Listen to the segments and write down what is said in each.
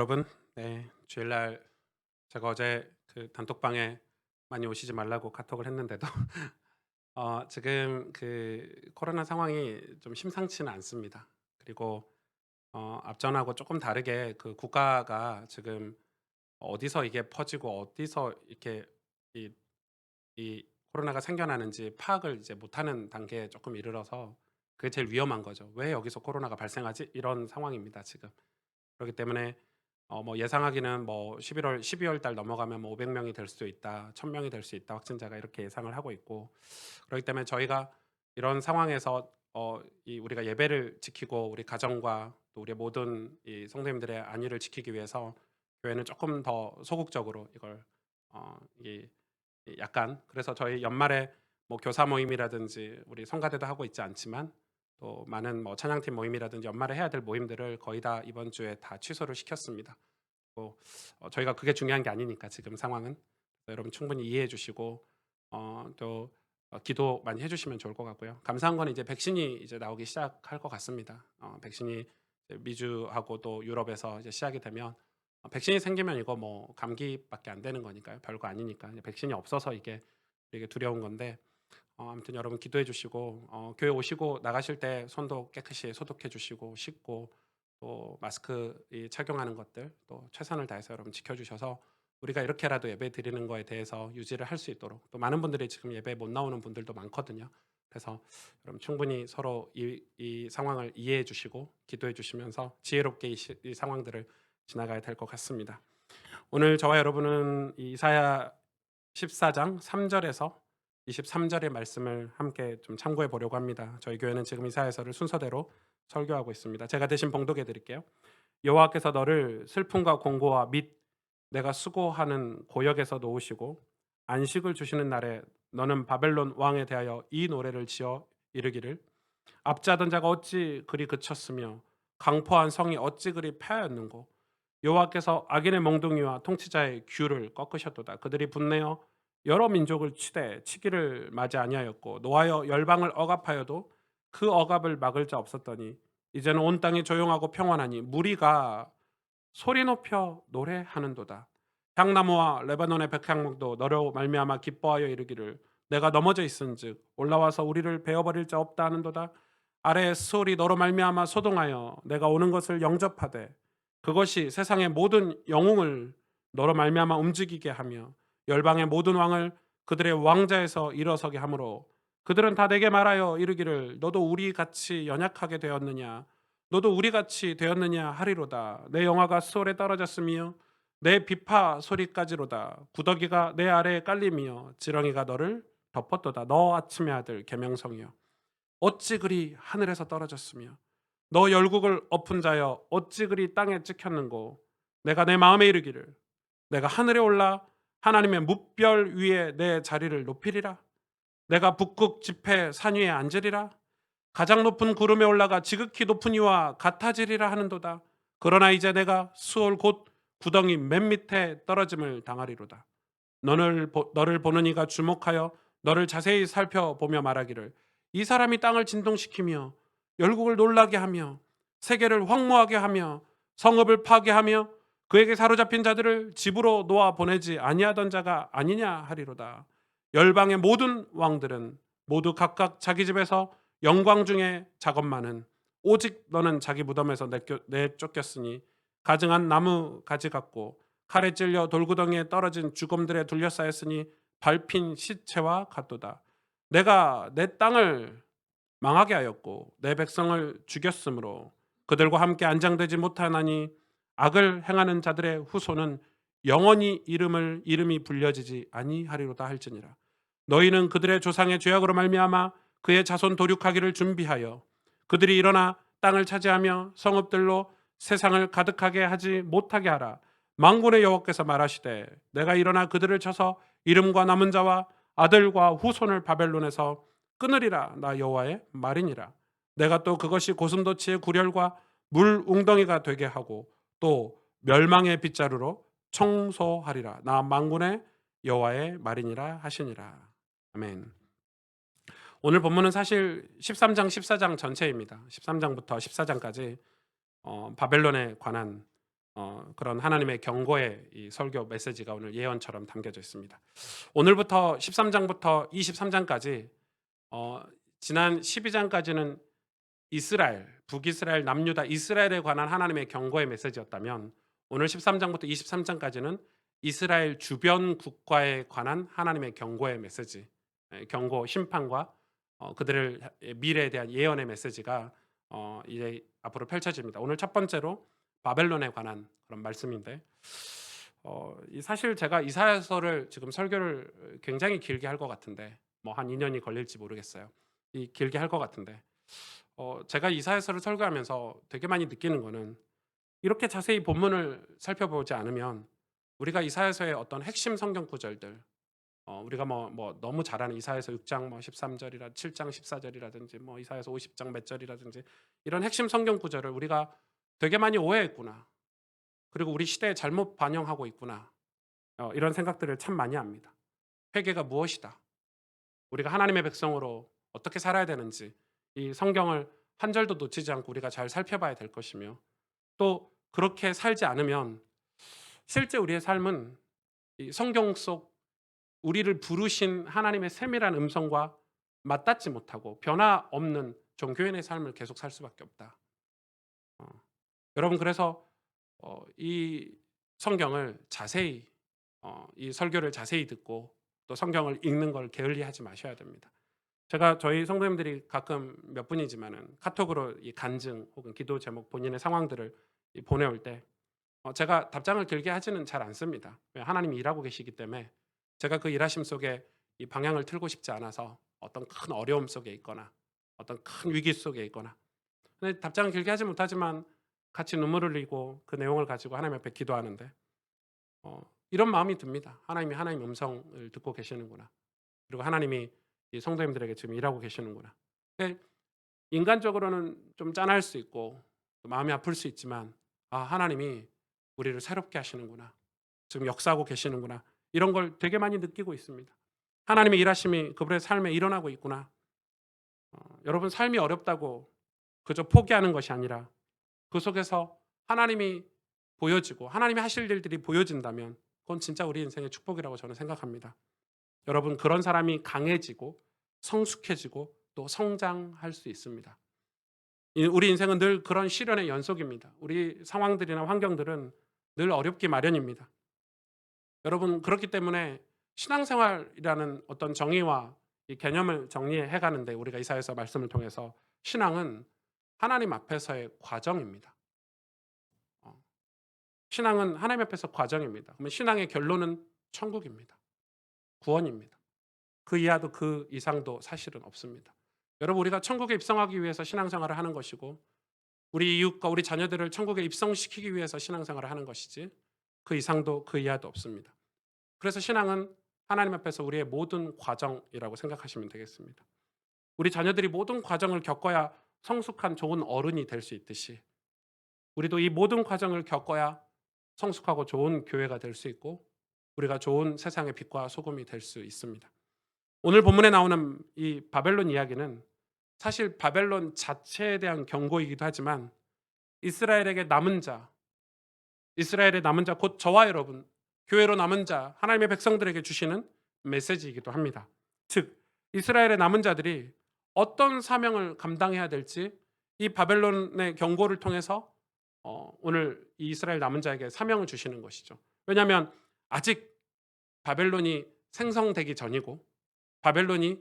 여러분, 네, 주일날 제가 어제 그 단톡방에 많이 오시지 말라고 카톡을 했는데도 지금 그 코로나 상황이 좀 심상치는 않습니다. 그리고 앞전하고 조금 다르게 그 국가가 지금 어디서 이게 퍼지고 어디서 이렇게 이, 이 코로나가 생겨나는지 파악을 이제 못하는 단계에 조금 이르러서 그게 제일 위험한 거죠. 왜 여기서 코로나가 발생하지? 이런 상황입니다, 지금. 그렇기 때문에 뭐 예상하기는 뭐 11월 12월 달 넘어가면 뭐 500 명이 될 수도 있다. 1000 명이 될 수 있다. 확진자가 이렇게 예상을 하고 있고 그렇기 때문에 저희가 이런 상황에서 이 우리가 예배를 지키고 우리 가정과 또 우리의 모든 이 성도님들의 안위를 지키기 위해서 교회는 조금 더 소극적으로 이걸 이 약간 그래서 저희 연말에 뭐 교사 모임이라든지 우리 성가대도 하고 있지 않지만 또 많은 뭐 찬양팀 모임이라든지 연말에 해야 될 모임들을 거의 다 이번 주에 다 취소를 시켰습니다. 뭐 저희가 그게 중요한 게 아니니까 지금 상황은. 여러분 충분히 이해해 주시고 또 기도 많이 해 주시면 좋을 것 같고요. 감사한 건 이제 백신이 이제 나오기 시작할 것 같습니다. 백신이 이제 미주하고 또 유럽에서 이제 시작이 되면 백신이 생기면 이거 뭐 감기밖에 안 되는 거니까요. 별거 아니니까. 이제 백신이 없어서 이게 되게 두려운 건데 아무튼 여러분 기도해 주시고 교회 오시고 나가실 때 손도 깨끗이 소독해 주시고 씻고 또 마스크 이 착용하는 것들 또 최선을 다해서 여러분 지켜 주셔서 우리가 이렇게라도 예배 드리는 거에 대해서 유지를 할 수 있도록 또 많은 분들이 지금 예배 못 나오는 분들도 많거든요. 그래서 여러분 충분히 서로 이 상황을 이해해 주시고 기도해 주시면서 지혜롭게 이 상황들을 지나가야 될 것 같습니다. 오늘 저와 여러분은 이사야 14장 3절에서 23절의 말씀을 함께 좀 참고해 보려고 합니다. 저희 교회는 지금 이사야서를 순서대로 설교하고 있습니다. 제가 대신 봉독해 드릴게요. 여호와께서 너를 슬픔과 공고와 및 내가 수고하는 고역에서 놓으시고 안식을 주시는 날에 너는 바벨론 왕에 대하여 이 노래를 지어 이르기를 압제하던 자가 어찌 그리 그쳤으며 강포한 성이 어찌 그리 패하였는고 여호와께서 악인의 몽둥이와 통치자의 규를 꺾으셨도다. 그들이 분내어 여러 민족을 치되 치기를 맞이 아니하였고 노하여 열방을 억압하여도 그 억압을 막을 자 없었더니 이제는 온 땅이 조용하고 평안하니 무리가 소리 높여 노래하는도다. 향나무와 레바논의 백향목도 너로 말미암아 기뻐하여 이르기를 내가 넘어져 있은즉 올라와서 우리를 베어버릴 자 없다 하는도다. 아래의 소리 너로 말미암아 소동하여 내가 오는 것을 영접하되 그것이 세상의 모든 영웅을 너로 말미암아 움직이게 하며 열방의 모든 왕을 그들의 왕자에서 일어서게 하므로 그들은 다 내게 말하여 이르기를 너도 우리 같이 연약하게 되었느냐 너도 우리 같이 되었느냐 하리로다. 내 영화가 수월에 떨어졌으며 내 비파 소리까지로다. 구더기가 내 아래에 깔리며 지렁이가 너를 덮었도다. 너 아침의 아들 계명성이여 어찌 그리 하늘에서 떨어졌으며 너 열국을 엎은 자여 어찌 그리 땅에 찍혔는고 내가 내 마음에 이르기를 내가 하늘에 올라 하나님의 뭇별 위에 내 자리를 높이리라 내가 북극 지폐 산 위에 앉으리라 가장 높은 구름에 올라가 지극히 높은 이와 같아지리라 하는도다. 그러나 이제 내가 수월 곧 구덩이 맨 밑에 떨어짐을 당하리로다. 너를 보는 이가 주목하여 너를 자세히 살펴보며 말하기를 이 사람이 땅을 진동시키며 열국을 놀라게 하며 세계를 황무하게 하며 성읍을 파괴하며 그에게 사로잡힌 자들을 집으로 놓아 보내지 아니하던 자가 아니냐 하리로다. 열방의 모든 왕들은 모두 각각 자기 집에서 영광 중에 작업만은 오직 너는 자기 무덤에서 내쫓겼으니 가증한 나무 가지 같고 칼에 찔려 돌구덩이에 떨어진 죽음들에 둘러싸였으니 밟힌 시체와 같도다. 내가 내 땅을 망하게 하였고 내 백성을 죽였으므로 그들과 함께 안장되지 못하나니 악을 행하는 자들의 후손은 영원히 이름이 불려지지 아니하리로다 할지니라. 너희는 그들의 조상의 죄악으로 말미암아 그의 자손 도륙하기를 준비하여 그들이 일어나 땅을 차지하며 성읍들로 세상을 가득하게 하지 못하게 하라. 만군의 여호와께서 말하시되 내가 일어나 그들을 쳐서 이름과 남은 자와 아들과 후손을 바벨론에서 끊으리라. 나 여호와의 말이니라. 내가 또 그것이 고슴도치의 구렬과 물 웅덩이가 되게 하고 또 멸망의 빗자루로 청소하리라. 나 만군의 여호와의 말이니라 하시니라. 아멘. 오늘 본문은 사실 13장 14장 전체입니다. 13장부터 14장까지 바벨론에 관한 그런 하나님의 경고의 이 설교 메시지가 오늘 예언처럼 담겨져 있습니다. 오늘부터 13장부터 23장까지 지난 12장까지는 이스라엘, 북이스라엘, 남유다, 이스라엘에 관한 하나님의 경고의 메시지였다면 오늘 13장부터 23장까지는 이스라엘 주변 국가에 관한 하나님의 경고의 메시지, 경고, 심판과 그들의 미래에 대한 예언의 메시지가 이제 앞으로 펼쳐집니다. 오늘 첫 번째로 바벨론에 관한 그런 말씀인데 사실 제가 이사야서를 지금 설교를 굉장히 길게 할 것 같은데 뭐 한 2년이 걸릴지 모르겠어요. 길게 할 것 같은데 제가 이사야서를 설교하면서 되게 많이 느끼는 거는 이렇게 자세히 본문을 살펴보지 않으면 우리가 이사야서의 어떤 핵심 성경 구절들 우리가 뭐 너무 잘 아는 이사야서 6장 뭐 13절이라 7장 14절이라든지 뭐 이사야서 50장 몇 절이라든지 이런 핵심 성경 구절을 우리가 되게 많이 오해했구나. 그리고 우리 시대에 잘못 반영하고 있구나. 이런 생각들을 참 많이 합니다. 회개가 무엇이다. 우리가 하나님의 백성으로 어떻게 살아야 되는지 이 성경을 한 절도 놓치지 않고 우리가 잘 살펴봐야 될 것이며 또 그렇게 살지 않으면 실제 우리의 삶은 이 성경 속 우리를 부르신 하나님의 세밀한 음성과 맞닿지 못하고 변화 없는 종교인의 삶을 계속 살 수밖에 없다. 어, 여러분 그래서 이 성경을 자세히 이 설교를 자세히 듣고 또 성경을 읽는 걸 게을리하지 마셔야 됩니다. 제가 저희 성도님들이 가끔 몇 분이지만은 카톡으로 이 간증 혹은 기도 제목 본인의 상황들을 보내올 때 제가 답장을 길게 하지는 잘 않습니다. 하나님이 일하고 계시기 때문에 제가 그 일하심 속에 이 방향을 틀고 싶지 않아서 어떤 큰 어려움 속에 있거나 어떤 큰 위기 속에 있거나 근데 답장을 길게 하지 못하지만 같이 눈물을 흘리고 그 내용을 가지고 하나님 앞에 기도하는데 이런 마음이 듭니다. 하나님이 하나님의 음성을 듣고 계시는구나. 그리고 하나님이 이 성도님들에게 지금 일하고 계시는구나. 근데 인간적으로는 좀 짠할 수 있고 마음이 아플 수 있지만 하나님이 우리를 새롭게 하시는구나. 지금 역사하고 계시는구나. 이런 걸 되게 많이 느끼고 있습니다. 하나님의 일하심이 그분의 삶에 일어나고 있구나. 여러분 삶이 어렵다고 그저 포기하는 것이 아니라 그 속에서 하나님이 보여지고 하나님이 하실 일들이 보여진다면 그건 진짜 우리 인생의 축복이라고 저는 생각합니다. 여러분 그런 사람이 강해지고 성숙해지고 또 성장할 수 있습니다. 우리 인생은 늘 그런 시련의 연속입니다. 우리 상황들이나 환경들은 늘 어렵기 마련입니다. 여러분 그렇기 때문에 신앙생활이라는 어떤 정의와 이 개념을 정리해 가는데 우리가 이사야서 말씀을 통해서 신앙은 하나님 앞에서의 과정입니다. 신앙은 하나님 앞에서 과정입니다. 그러면 신앙의 결론은 천국입니다. 구원입니다. 그 이하도 그 이상도 사실은 없습니다. 여러분 우리가 천국에 입성하기 위해서 신앙생활을 하는 것이고 우리 이웃과 우리 자녀들을 천국에 입성시키기 위해서 신앙생활을 하는 것이지 그 이상도 그 이하도 없습니다. 그래서 신앙은 하나님 앞에서 우리의 모든 과정이라고 생각하시면 되겠습니다. 우리 자녀들이 모든 과정을 겪어야 성숙한 좋은 어른이 될 수 있듯이 우리도 이 모든 과정을 겪어야 성숙하고 좋은 교회가 될 수 있고 우리가 좋은 세상의 빛과 소금이 될 수 있습니다. 오늘 본문에 나오는 이 바벨론 이야기는 사실 바벨론 자체에 대한 경고이기도 하지만 이스라엘에게 남은 자, 이스라엘의 남은 자 곧 저와 여러분, 교회로 남은 자, 하나님의 백성들에게 주시는 메시지이기도 합니다. 즉 이스라엘의 남은 자들이 어떤 사명을 감당해야 될지 이 바벨론의 경고를 통해서 오늘 이 이스라엘 남은 자에게 사명을 주시는 것이죠. 왜냐하면 아직 바벨론이 생성되기 전이고 바벨론이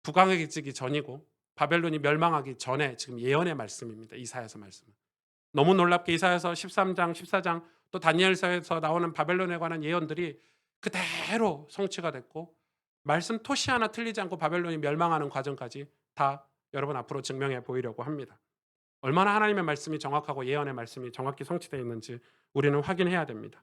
부강해지기 전이고 바벨론이 멸망하기 전에 지금 예언의 말씀입니다. 이사야서 말씀은. 너무 놀랍게 이사야서 13장, 14장 또 다니엘서에서 나오는 바벨론에 관한 예언들이 그대로 성취가 됐고 말씀 토시 하나 틀리지 않고 바벨론이 멸망하는 과정까지 다 여러분 앞으로 증명해 보이려고 합니다. 얼마나 하나님의 말씀이 정확하고 예언의 말씀이 정확히 성취되어 있는지 우리는 확인해야 됩니다.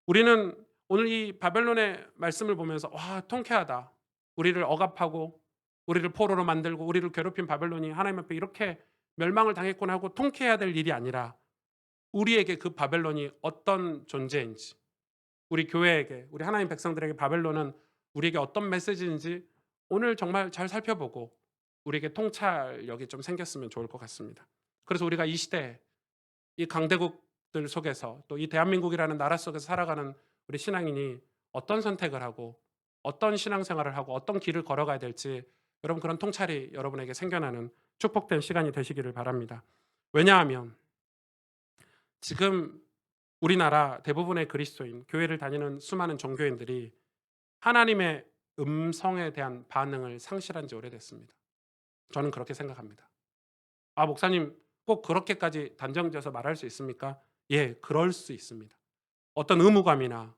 우리는 오늘 이 바벨론의 말씀을 보면서 와 통쾌하다. 우리를 억압하고 우리를 포로로 만들고 우리를 괴롭힌 바벨론이 하나님 앞에 이렇게 멸망을 당했구나 하고 통쾌해야 될 일이 아니라 우리에게 그 바벨론이 어떤 존재인지 우리 교회에게 우리 하나님 백성들에게 바벨론은 우리에게 어떤 메시지인지 오늘 정말 잘 살펴보고 우리에게 통찰력이 좀 생겼으면 좋을 것 같습니다. 그래서 우리가 이 시대에 이 강대국 들 속에서 또 이 대한민국이라는 나라 속에서 살아가는 우리 신앙인이 어떤 선택을 하고 어떤 신앙생활을 하고 어떤 길을 걸어가야 될지 여러분 그런 통찰이 여러분에게 생겨나는 축복된 시간이 되시기를 바랍니다. 왜냐하면 지금 우리나라 대부분의 그리스도인, 교회를 다니는 수많은 종교인들이 하나님의 음성에 대한 반응을 상실한 지 오래됐습니다. 저는 그렇게 생각합니다. 아, 목사님 꼭 그렇게까지 단정지어서 말할 수 있습니까? 예, 그럴 수 있습니다. 어떤 의무감이나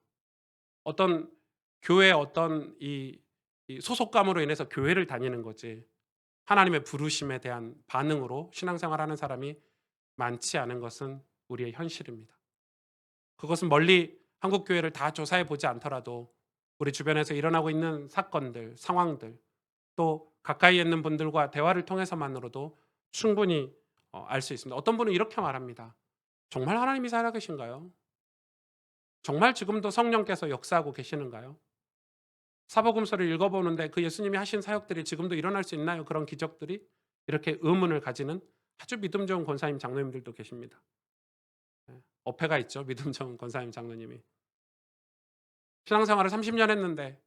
어떤 교회의 어떤 이 소속감으로 인해서 교회를 다니는 거지 하나님의 부르심에 대한 반응으로 신앙생활하는 사람이 많지 않은 것은 우리의 현실입니다. 그것은 멀리 한국 교회를 다 조사해 보지 않더라도 우리 주변에서 일어나고 있는 사건들, 상황들, 또 가까이에 있는 분들과 대화를 통해서만으로도 충분히 알 수 있습니다. 어떤 분은 이렇게 말합니다. 정말 하나님이 살아계신가요? 정말 지금도 성령께서 역사하고 계시는가요? 사복음서를 읽어보는데 그 예수님이 하신 사역들이 지금도 일어날 수 있나요? 그런 기적들이? 이렇게 의문을 가지는 아주 믿음 좋은 권사님 장로님들도 계십니다. 어폐가 있죠. 믿음 좋은 권사님 장로님이. 신앙생활을 30년 했는데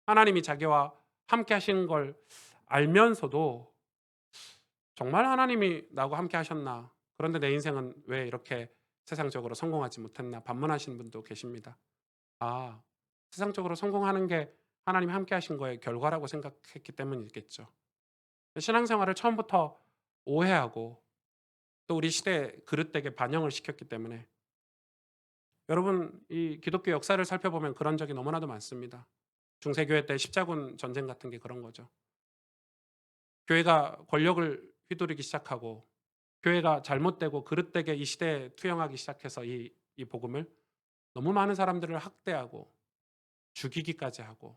하나님이 자기와 함께 하시는 걸 알면서도 정말 하나님이 나하고 함께 하셨나? 그런데 내 인생은 왜 이렇게 세상적으로 성공하지 못했나? 반문하시는 분도 계십니다. 아, 세상적으로 성공하는 게 하나님이 함께 하신 거의 결과라고 생각했기 때문이겠죠. 신앙생활을 처음부터 오해하고 또 우리 시대의 그릇되게 반영을 시켰기 때문에 여러분 이 기독교 역사를 살펴보면 그런 적이 너무나도 많습니다. 중세교회 때 십자군 전쟁 같은 게 그런 거죠. 교회가 권력을 휘두르기 시작하고 교회가 잘못되고 그릇되게 이 시대에 투영하기 시작해서 이 복음을 너무 많은 사람들을 학대하고 죽이기까지 하고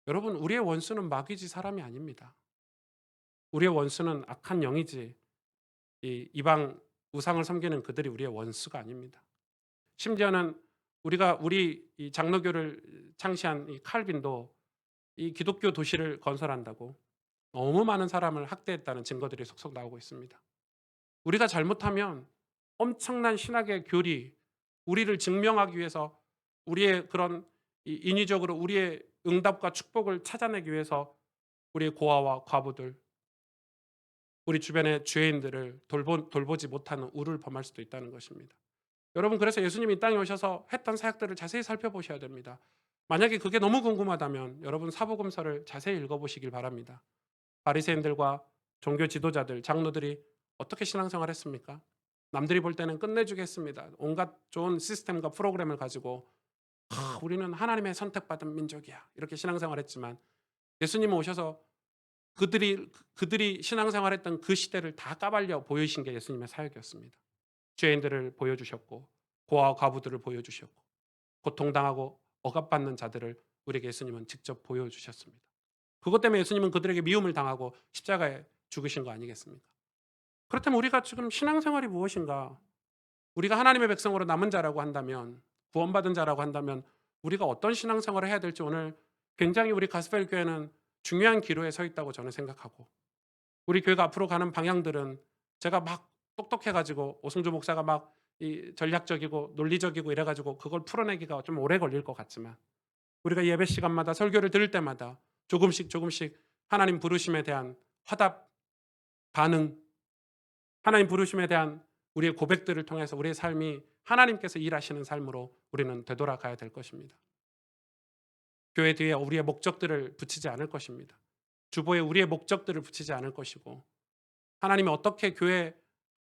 여러분 우리의 원수는 마귀지 사람이 아닙니다. 우리의 원수는 악한 영이지 이 이방 우상을 섬기는 그들이 우리의 원수가 아닙니다. 심지어는 우리 이 장로교를 창시한 이 칼빈도 이 기독교 도시를 건설한다고 너무 많은 사람을 학대했다는 증거들이 속속 나오고 있습니다. 우리가 잘못하면 엄청난 신학의 교리, 우리를 증명하기 위해서 우리의 그런 인위적으로 우리의 응답과 축복을 찾아내기 위해서 우리의 고아와 과부들, 우리 주변의 죄인들을 돌보지 못하는 우를 범할 수도 있다는 것입니다. 여러분 그래서 예수님이 이 땅에 오셔서 했던 사역들을 자세히 살펴보셔야 됩니다. 만약에 그게 너무 궁금하다면 여러분 사복음서를 자세히 읽어보시길 바랍니다. 바리새인들과 종교 지도자들, 장로들이 어떻게 신앙생활 했습니까? 남들이 볼 때는 끝내주겠습니다. 온갖 좋은 시스템과 프로그램을 가지고 우리는 하나님의 선택받은 민족이야. 이렇게 신앙생활 했지만 예수님은 오셔서 그들이 신앙생활했던 그 시대를 다 까발려 보여주신 게 예수님의 사역이었습니다. 죄인들을 보여주셨고 고아와 과부들을 보여주셨고 고통당하고 억압받는 자들을 우리에게 예수님은 직접 보여주셨습니다. 그것 때문에 예수님은 그들에게 미움을 당하고 십자가에 죽으신 거 아니겠습니까? 그렇다면 우리가 지금 신앙생활이 무엇인가? 우리가 하나님의 백성으로 남은 자라고 한다면 구원받은 자라고 한다면 우리가 어떤 신앙생활을 해야 될지 오늘 굉장히 우리 가스펠 교회는 중요한 기로에 서 있다고 저는 생각하고 우리 교회가 앞으로 가는 방향들은 제가 막 똑똑해 가지고 오승주 목사가 막 이 전략적이고 논리적이고 이래 가지고 그걸 풀어내기가 좀 오래 걸릴 것 같지만 우리가 예배 시간마다 설교를 들을 때마다 조금씩 하나님 부르심에 대한 화답, 반응, 하나님 부르심에 대한 우리의 고백들을 통해서 우리의 삶이 하나님께서 일하시는 삶으로 우리는 되돌아가야 될 것입니다. 교회 뒤에 우리의 목적들을 붙이지 않을 것입니다. 주보에 우리의 목적들을 붙이지 않을 것이고 하나님이 어떻게 교회에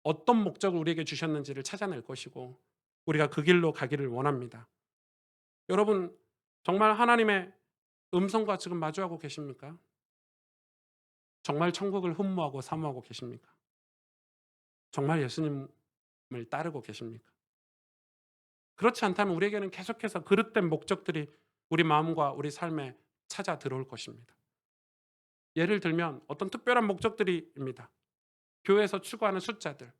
어떤 목적을 우리에게 주셨는지를 찾아낼 것이고 우리가 그 길로 가기를 원합니다. 여러분 정말 하나님의 음성과 지금 마주하고 계십니까? 정말 천국을 흠모하고 사모하고 계십니까? 정말 예수님을 따르고 계십니까? 그렇지 않다면 우리에게는 계속해서 그릇된 목적들이 우리 마음과 우리 삶에 찾아 들어올 것입니다. 예를 들면 어떤 특별한 목적들입니다. 교회에서 추구하는 숫자들.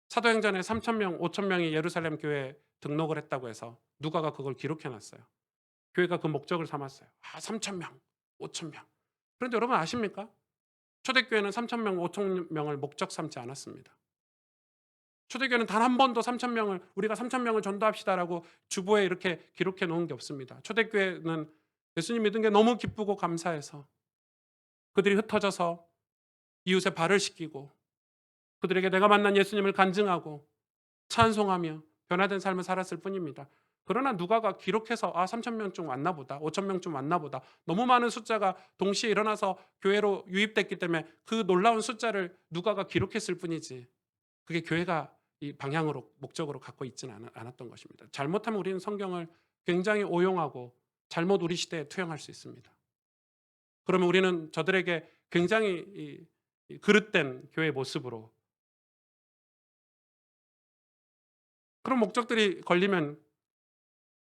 사도행전에 3,000명, 5,000명이 예루살렘 교회에 등록을 했다고 해서 누가가 그걸 기록해 놨어요. 교회가 그 목적을 삼았어요. 3,000명, 5,000명. 그런데 여러분 아십니까? 초대교회는 3,000명, 5,000명을 목적 삼지 않았습니다. 초대교회는 단 한 번도 3,000명을 우리가 3,000명을 전도합시다라고 주보에 이렇게 기록해 놓은 게 없습니다. 초대교회는 예수님 믿은 게 너무 기쁘고 감사해서 그들이 흩어져서 이웃의 발을 씻기고 그들에게 내가 만난 예수님을 간증하고 찬송하며 변화된 삶을 살았을 뿐입니다. 그러나 누가가 기록해서 3,000명쯤 왔나 보다. 5,000명쯤 왔나 보다. 너무 많은 숫자가 동시에 일어나서 교회로 유입됐기 때문에 그 놀라운 숫자를 누가가 기록했을 뿐이지 그게 교회가 이 방향으로 목적으로 갖고 있지는 않았던 것입니다. 잘못하면 우리는 성경을 굉장히 오용하고 잘못 우리 시대에 투영할 수 있습니다. 그러면 우리는 저들에게 굉장히 이 그릇된 교회의 모습으로 그런 목적들이 걸리면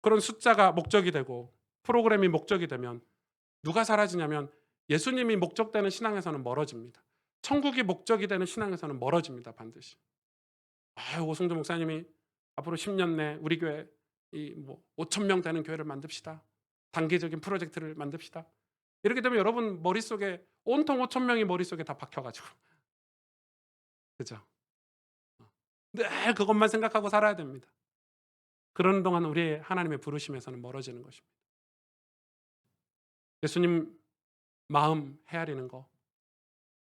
그런 숫자가 목적이 되고 프로그램이 목적이 되면 누가 사라지냐면 예수님이 목적되는 신앙에서는 멀어집니다. 천국이 목적이 되는 신앙에서는 멀어집니다. 반드시. 오승조 목사님이 앞으로 10년 내 우리 교회 5,000명 되는 교회를 만듭시다. 단기적인 프로젝트를 만듭시다. 이렇게 되면 여러분 머릿속에 온통 5,000명이 머릿속에 다 박혀가지고 그죠? 늘 그것만 생각하고 살아야 됩니다. 그런 동안 우리의 하나님의 부르심에서는 멀어지는 것입니다. 예수님 마음 헤아리는 거,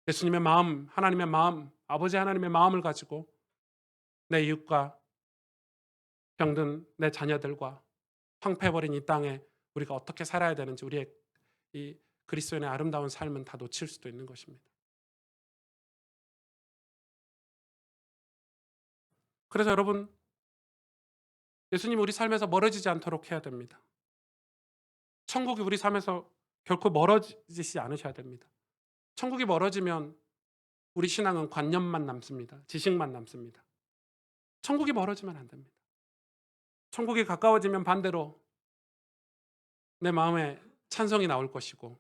예수님의 마음, 하나님의 마음, 아버지 하나님의 마음을 가지고 내 이웃과 병든 내 자녀들과 황폐해버린 이 땅에 우리가 어떻게 살아야 되는지 우리의 이 그리스도인의 아름다운 삶은 다 놓칠 수도 있는 것입니다. 그래서 여러분 예수님 우리 삶에서 멀어지지 않도록 해야 됩니다. 천국이 우리 삶에서 결코 멀어지지 않으셔야 됩니다. 천국이 멀어지면 우리 신앙은 관념만 남습니다. 지식만 남습니다. 천국이 멀어지면 안 됩니다. 천국이 가까워지면 반대로 내 마음에 찬송이 나올 것이고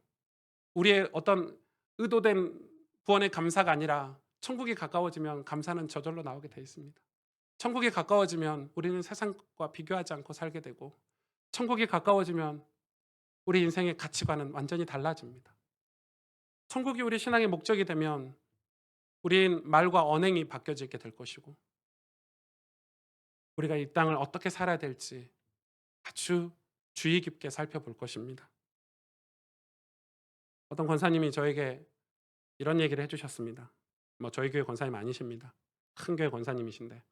우리의 어떤 의도된 구원의 감사가 아니라 천국이 가까워지면 감사는 저절로 나오게 되어 있습니다. 천국이 가까워지면 우리는 세상과 비교하지 않고 살게 되고 천국이 가까워지면 우리 인생의 가치관은 완전히 달라집니다. 천국이 우리 신앙의 목적이 되면 우린 말과 언행이 바뀌어지게 될 것이고 우리가 이 땅을 어떻게 살아야 될지 아주 주의 깊게 살펴볼 것입니다. 어떤 권사님이 저에게 이런 얘기를 해주셨습니다. 저희 교회 권사님 아니십니다. 큰 교회 권사님이신데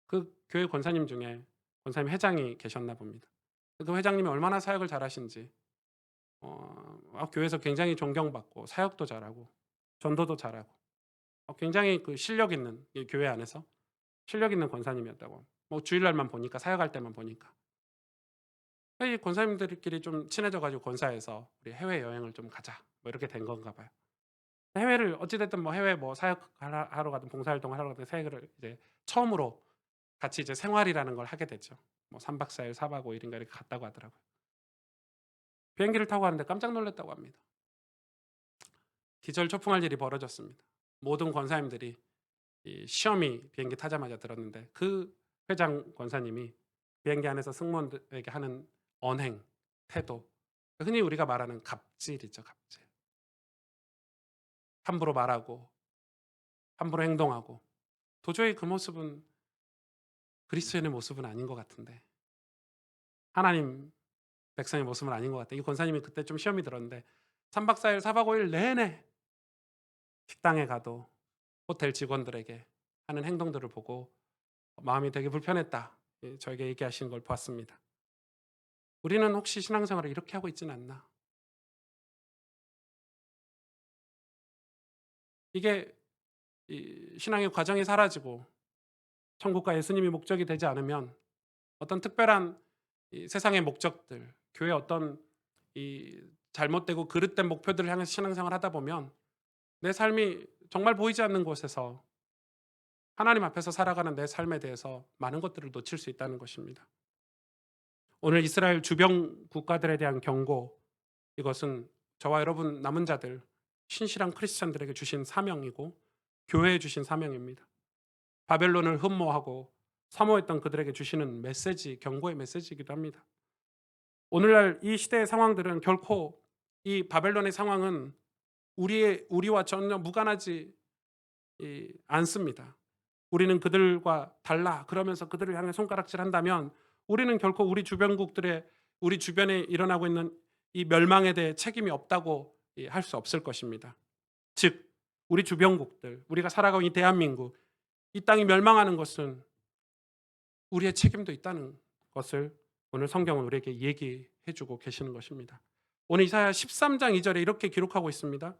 그 교회 권사님 중에 권사님 회장이 계셨나 봅니다. 그 회장님이 얼마나 사역을 잘하신지 교회에서 굉장히 존경받고 사역도 잘하고 전도도 잘하고 굉장히 그 실력 있는 이 교회 안에서 실력 있는 권사님이었다고. 주일날만 보니까 사역할 때만 보니까 이 권사님들끼리 좀 친해져가지고 권사에서 우리 해외 여행을 좀 가자 이렇게 된 건가 봐요. 해외를 어찌됐든 해외 사역하러 가든 봉사활동을 하러 가든 사역을 이제 처음으로 같이 이제 생활이라는 걸 하게 됐죠. 3박 4일, 4박 5일인가 이렇게 갔다고 하더라고요. 비행기를 타고 가는데 깜짝 놀랐다고 합니다. 기절초풍할 일이 벌어졌습니다. 모든 권사님들이 이 시험이 비행기 타자마자 들었는데 그 회장 권사님이 비행기 안에서 승무원들에게 하는 언행, 태도, 흔히 우리가 말하는 갑질이죠. 갑질. 함부로 말하고 함부로 행동하고 도저히 그 모습은 그리스도인의 모습은 아닌 것 같은데 하나님 백성의 모습은 아닌 것 같아요. 이 권사님이 그때 좀 시험이 들었는데 3박 4일, 4박 5일 내내 식당에 가도 호텔 직원들에게 하는 행동들을 보고 마음이 되게 불편했다. 저에게 얘기하시는 걸 보았습니다. 우리는 혹시 신앙생활을 이렇게 하고 있지는 않나? 이게 신앙의 과정이 사라지고 천국과 예수님이 목적이 되지 않으면 어떤 특별한 세상의 목적들, 교회 어떤 잘못되고 그릇된 목표들을 향해서 신앙생활을 하다 보면 내 삶이 정말 보이지 않는 곳에서 하나님 앞에서 살아가는 내 삶에 대해서 많은 것들을 놓칠 수 있다는 것입니다. 오늘 이스라엘 주변 국가들에 대한 경고, 이것은 저와 여러분 남은 자들, 신실한 크리스찬들에게 주신 사명이고 교회에 주신 사명입니다. 바벨론을 흠모하고 사모했던 그들에게 주시는 메시지, 경고의 메시지이기도 합니다. 오늘날 이 시대의 상황들은 결코 이 바벨론의 상황은 우리와 전혀 무관하지 않습니다. 우리는 그들과 달라 그러면서 그들을 향해 손가락질한다면 우리는 결코 우리 주변에 일어나고 있는 이 멸망에 대해 책임이 없다고 할 수 없을 것입니다. 즉 우리 주변국들, 우리가 살아가고 이 대한민국, 이 땅이 멸망하는 것은 우리의 책임도 있다는 것을 오늘 성경은 우리에게 얘기해 주고 계시는 것입니다. 오늘 이사야 13장 2절에 이렇게 기록하고 있습니다.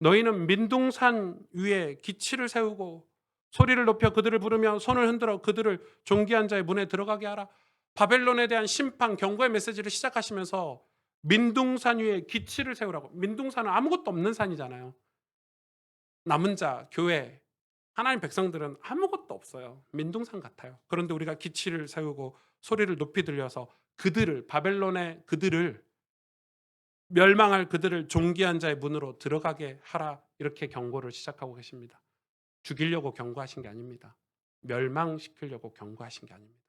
너희는 민둥산 위에 기치를 세우고 소리를 높여 그들을 부르며 손을 흔들어 그들을 존귀한 자의 문에 들어가게 하라. 바벨론에 대한 심판, 경고의 메시지를 시작하시면서 민둥산 위에 기치를 세우라고. 민둥산은 아무것도 없는 산이잖아요. 남은 자, 교회, 하나님 백성들은 아무것도 없어요. 민둥산 같아요. 그런데 우리가 기치를 세우고 소리를 높이 들려서 바벨론의 그들을, 멸망할 그들을 존귀한 자의 문으로 들어가게 하라, 이렇게 경고를 시작하고 계십니다. 죽이려고 경고하신 게 아닙니다. 멸망시키려고 경고하신 게 아닙니다.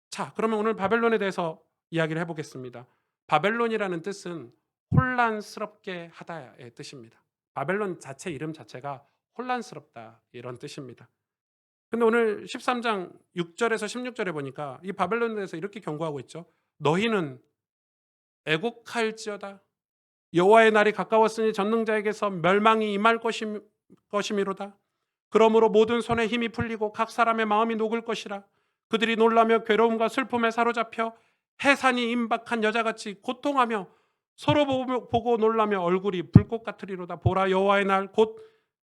자, 그러면 오늘 바벨론에 대해서 이야기를 해보겠습니다. 바벨론이라는 뜻은 혼란스럽게 하다의 뜻입니다. 바벨론 자체 이름 자체가 혼란스럽다, 이런 뜻입니다. 근데 오늘 13장 6절에서 16절에 보니까 이 바벨론에 대해서 이렇게 경고하고 있죠. 너희는 애곡할지어다. 여호와의 날이 가까웠으니 전능자에게서 멸망이 임할 것이미로다. 그러므로 모든 손에 힘이 풀리고 각 사람의 마음이 녹을 것이라. 그들이 놀라며 괴로움과 슬픔에 사로잡혀 해산이 임박한 여자같이 고통하며 서로 보고 놀라며 얼굴이 불꽃 같으리로다. 보라, 여호와의 날 곧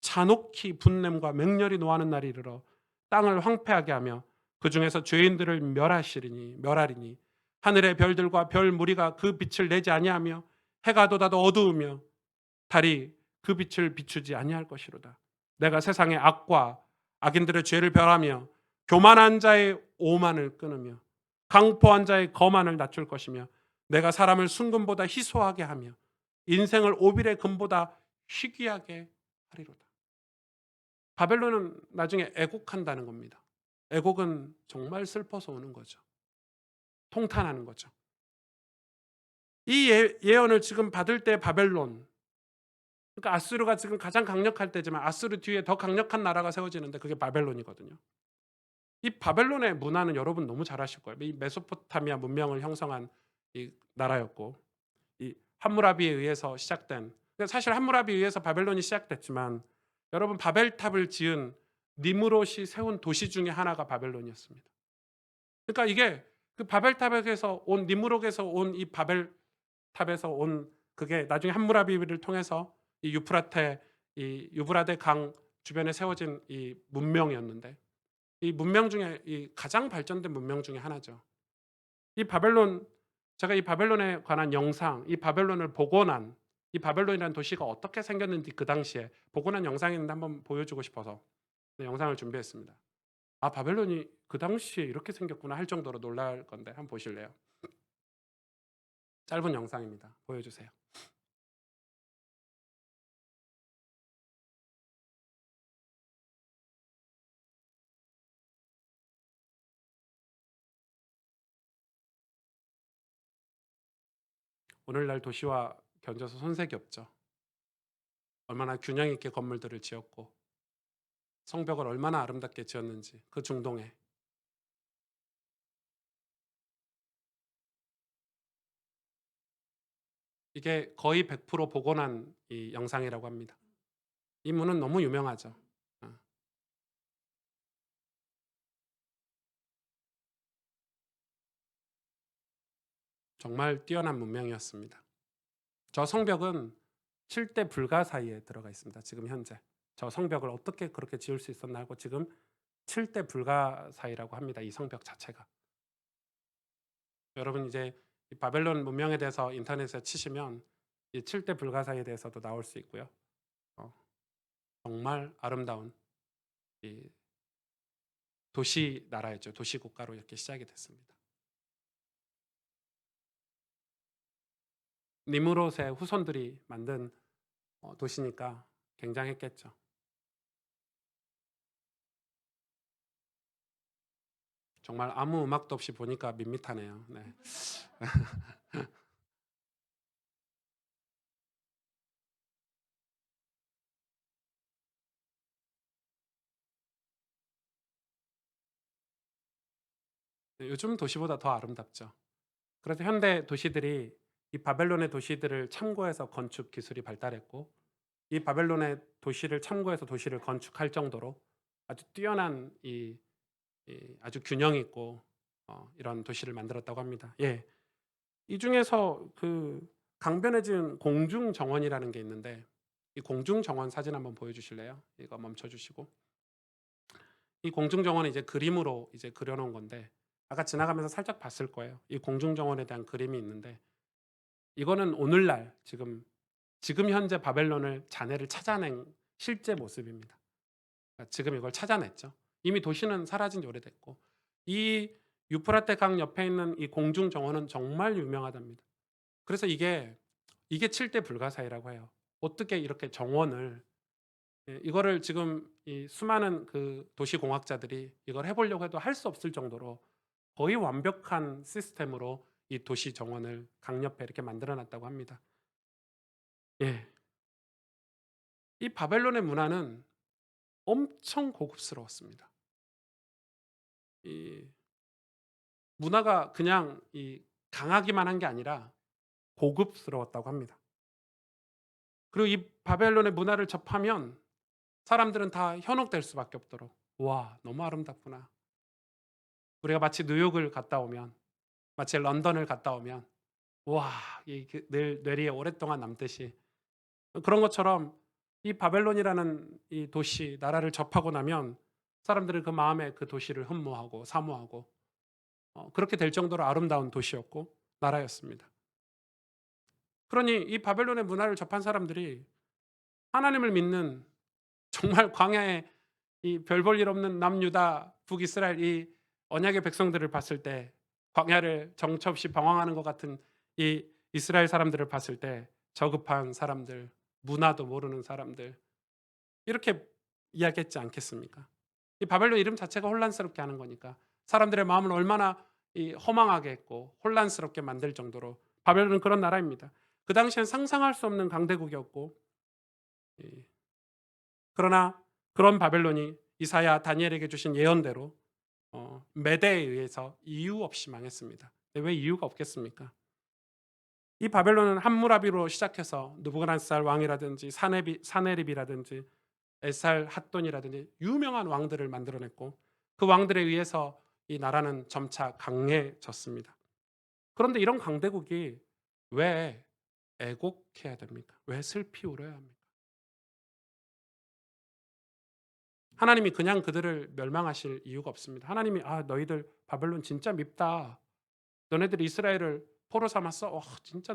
잔혹히 분냄과 맹렬히 노하는 날이 이르러 땅을 황폐하게 하며 그 중에서 죄인들을 멸하리니 하늘의 별들과 별 무리가 그 빛을 내지 아니하며 해가 돋아도 어두우며 달이 그 빛을 비추지 아니할 것이로다. 내가 세상의 악과 악인들의 죄를 멸하며 교만한 자의 오만을 끊으며 강포한 자의 거만을 낮출 것이며 내가 사람을 순금보다 희소하게 하며 인생을 오빌의 금보다 희귀하게 하리로다. 바벨론은 나중에 애곡한다는 겁니다. 애곡은 정말 슬퍼서 오는 거죠. 통탄하는 거죠. 이 예언을 지금 받을 때 바벨론, 그러니까 아수르가 지금 가장 강력할 때지만 아수르 뒤에 더 강력한 나라가 세워지는데 그게 바벨론이거든요. 이 바벨론의 문화는 여러분 너무 잘 아실 거예요. 이 메소포타미아 문명을 형성한 이 나라였고, 이 함무라비에 의해서 시작된, 사실 함무라비에 의해서 바벨론이 시작됐지만 여러분 바벨탑을 지은 니무롯이 세운 도시 중에 하나가 바벨론이었습니다. 그러니까 이게 그 바벨탑에서 온 니무롯에서 온 이 바벨탑에서 온 그게 나중에 함무라비를 통해서 이 유브라데 강 주변에 세워진 이 문명이었는데, 이 문명 중에 이 가장 발전된 문명 중에 하나죠. 이 바벨론, 제가 이 바벨론에 관한 영상, 이 바벨론을 복원한, 이 바벨론이라는 도시가 어떻게 생겼는지 그 당시에 복원한 영상이 있는데 한번 보여주고 싶어서 영상을 준비했습니다. 아, 바벨론이 그 당시에 이렇게 생겼구나 할 정도로 놀랄 건데 한번 보실래요? 짧은 영상입니다. 보여주세요. 오늘날 도시와 견져서 손색이 없죠. 얼마나 균형 있게 건물들을 지었고 성벽을 얼마나 아름답게 지었는지, 그 중동에. 이게 거의 100% 복원한 이 영상이라고 합니다. 이 문은 너무 유명하죠. 어. 정말 뛰어난 문명이었습니다. 저 성벽은 7대 불가 사이에 들어가 있습니다. 지금 현재. 저 성벽을 어떻게 그렇게 지을 수 있었나 하고 지금 7대 불가 사이라고 합니다. 이 성벽 자체가. 여러분 이제 이 바벨론 문명에 대해서 인터넷에 치시면 이 7대 불가사에 대해서도 나올 수 있고요. 정말 아름다운 이 도시 나라였죠. 도시 국가로 이렇게 시작이 됐습니다. 니무롯의 후손들이 만든 도시니까 굉장했겠죠. 정말 아무 음악도 없이 보니까 밋밋하네요. 네. 요즘 도시보다 더 아름답죠. 그래서 현대 도시들이 이 바벨론의 도시들을 참고해서 건축 기술이 발달했고, 이 바벨론의 도시를 참고해서 도시를 건축할 정도로 아주 뛰어난 이 아주 균형 있고 이런 도시를 만들었다고 합니다. 예. 이 중에서 그 강변에 지은 공중 정원이라는 게 있는데, 이 공중 정원 사진 한번 보여 주실래요? 이거 멈춰 주시고. 이 공중 정원은 이제 그림으로 이제 그려 놓은 건데, 아까 지나가면서 살짝 봤을 거예요. 이 공중 정원에 대한 그림이 있는데, 이거는 오늘날 지금 현재 바벨론을 잔해를 찾아낸 실제 모습입니다. 그러니까 지금 이걸 찾아냈죠. 이미 도시는 사라진 지 오래됐고, 이 유프라테 강 옆에 있는 이 공중 정원은 정말 유명하답니다. 그래서 이게 7대 불가사의라고 해요. 어떻게 이렇게 정원을, 이거를 지금 이 수많은 그 도시 공학자들이 이걸 해 보려고 해도 할 수 없을 정도로 거의 완벽한 시스템으로 이 도시 정원을 강 옆에 이렇게 만들어 놨다고 합니다. 예. 이 바벨론의 문화는 엄청 고급스러웠습니다. 이 문화가 그냥 이 강하기만 한 게 아니라 고급스러웠다고 합니다. 그리고 이 바벨론의 문화를 접하면 사람들은 다 현혹될 수밖에 없도록 '와 너무 아름답구나.' 우리가 마치 뉴욕을 갔다 오면, 마치 런던을 갔다 오면 '와 이그 늘 뇌리에 오랫동안 남듯이' 그런 것처럼 이 바벨론이라는 이 도시 나라를 접하고 나면 사람들은 그 마음에 그 도시를 흠모하고 사모하고 그렇게 될 정도로 아름다운 도시였고 나라였습니다. 그러니 이 바벨론의 문화를 접한 사람들이 하나님을 믿는 정말 광야에 이 별 볼 일 없는 남유다 북이스라엘 이 언약의 백성들을 봤을 때, 광야를 정처 없이 방황하는 것 같은 이 이스라엘 사람들을 봤을 때 저급한 사람들, 문화도 모르는 사람들 이렇게 이야기했지 않겠습니까? 이 바벨론 이름 자체가 혼란스럽게 하는 거니까 사람들의 마음을 얼마나 이 허망하게 했고 혼란스럽게 만들 정도로 바벨론은 그런 나라입니다. 그 당시엔 상상할 수 없는 강대국이었고, 이 그러나 그런 바벨론이 이사야 다니엘에게 주신 예언대로 메대에 의해서 이유 없이 망했습니다. 왜 이유가 없겠습니까? 이 바벨론은 함무라비로 시작해서 느부갓네살 왕이라든지 사네립이라든지 에살 핫돈이라든지 유명한 왕들을 만들어냈고, 그 왕들에 의해서 이 나라는 점차 강해졌습니다. 그런데 이런 강대국이 왜 애곡해야 됩니까? 왜 슬피 울어야 합니까? 하나님이 그냥 그들을 멸망하실 이유가 없습니다. 하나님이 너희들 바벨론 진짜 밉다. 너네들 이스라엘을 포로 삼았어. 진짜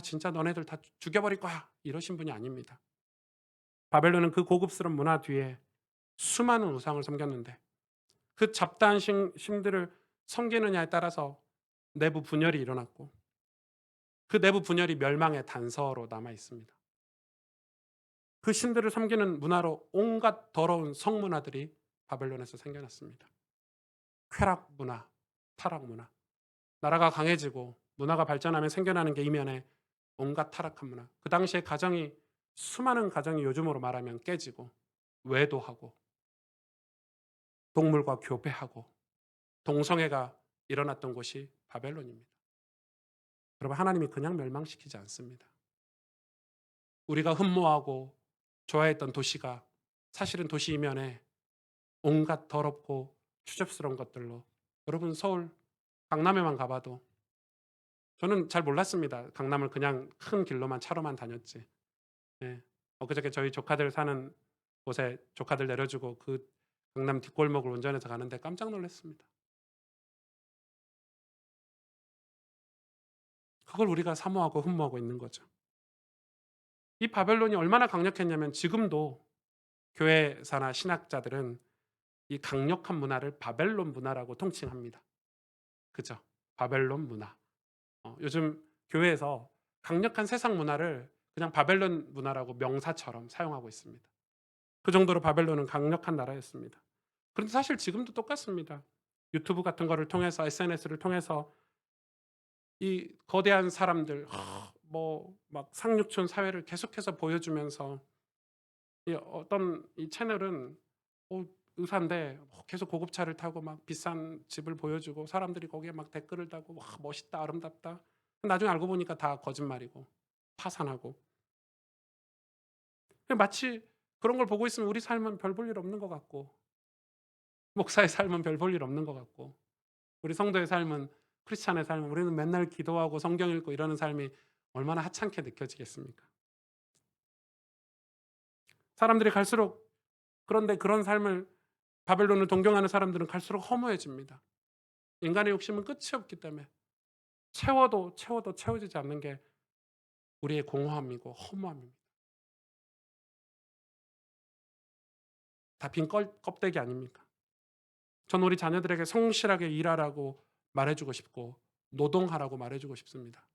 진짜 너네들 다 죽여버릴 거야. 이러신 분이 아닙니다. 바벨론은 그 고급스러운 문화 뒤에 수많은 우상을 섬겼는데, 그 잡다한 신들을 섬기느냐에 따라서 내부 분열이 일어났고, 그 내부 분열이 멸망의 단서로 남아 있습니다. 그 신들을 섬기는 문화로 온갖 더러운 성문화들이 바벨론에서 생겨났습니다. 쾌락 문화, 타락 문화. 나라가 강해지고 문화가 발전하면 생겨나는 게 이면에 온갖 타락한 문화. 그 당시에 가정이, 수많은 가정이 요즘으로 말하면 깨지고 외도하고 동물과 교배하고 동성애가 일어났던 곳이 바벨론입니다. 여러분, 하나님이 그냥 멸망시키지 않습니다. 우리가 흠모하고 좋아했던 도시가 사실은 도시 이면에 온갖 더럽고 추접스러운 것들로, 여러분 서울 강남에만 가봐도, 저는 잘 몰랐습니다. 강남을 그냥 큰 길로만 차로만 다녔지. 예. 엊그저께 저희 조카들 사는 곳에 조카들 내려주고 그 강남 뒷골목을 운전해서 가는데 깜짝 놀랐습니다. 그걸 우리가 사모하고 흠모하고 있는 거죠. 이 바벨론이 얼마나 강력했냐면 지금도 교회사나 신학자들은 이 강력한 문화를 바벨론 문화라고 통칭합니다. 그죠? 바벨론 문화. 요즘 교회에서 강력한 세상 문화를 그냥 바벨론 문화라고 명사처럼 사용하고 있습니다. 그 정도로 바벨론은 강력한 나라였습니다. 그런데 사실 지금도 똑같습니다. 유튜브 같은 거를 통해서, SNS를 통해서 이 거대한 사람들, 뭐 막 상류층 사회를 계속해서 보여주면서 이 어떤 이 채널은 의사인데 계속 고급차를 타고 막 비싼 집을 보여주고 사람들이 거기에 막 댓글을 달고 와 멋있다 아름답다. 나중에 알고 보니까 다 거짓말이고 파산하고. 마치 그런 걸 보고 있으면 우리 삶은 별 볼 일 없는 것 같고 목사의 삶은 별 볼 일 없는 것 같고 우리 성도의 삶은 크리스찬의 삶은 우리는 맨날 기도하고 성경 읽고 이러는 삶이 얼마나 하찮게 느껴지겠습니까? 사람들이 갈수록 그런데 그런 삶을 바벨론을 동경하는 사람들은 갈수록 허무해집니다. 인간의 욕심은 끝이 없기 때문에 채워도 채워지지 않는 게 우리의 공허함이고 허무함입니다. 다 빈 껍데기 아닙니까? 저는 우리 자녀들에게 성실하게 일하라고 말해주고 싶고 노동하라고 말해주고 싶습니다.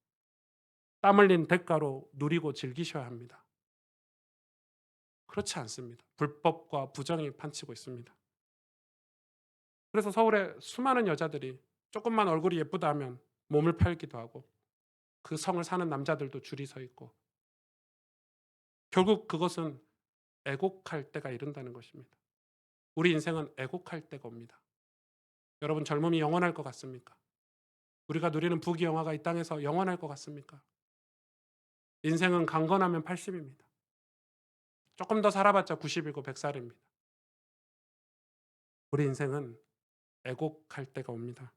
땀 흘린 대가로 누리고 즐기셔야 합니다. 그렇지 않습니다. 불법과 부정이 판치고 있습니다. 그래서 서울에 수많은 여자들이 조금만 얼굴이 예쁘다 하면 몸을 팔기도 하고 그 성을 사는 남자들도 줄이 서 있고 결국 그것은 애곡할 때가 이른다는 것입니다. 우리 인생은 애곡할 때가 옵니다. 여러분 젊음이 영원할 것 같습니까? 우리가 누리는 부귀영화가 이 땅에서 영원할 것 같습니까? 인생은 강건하면 80입니다. 조금 더 살아봤자 90이고 100살입니다. 우리 인생은 애곡할 때가 옵니다.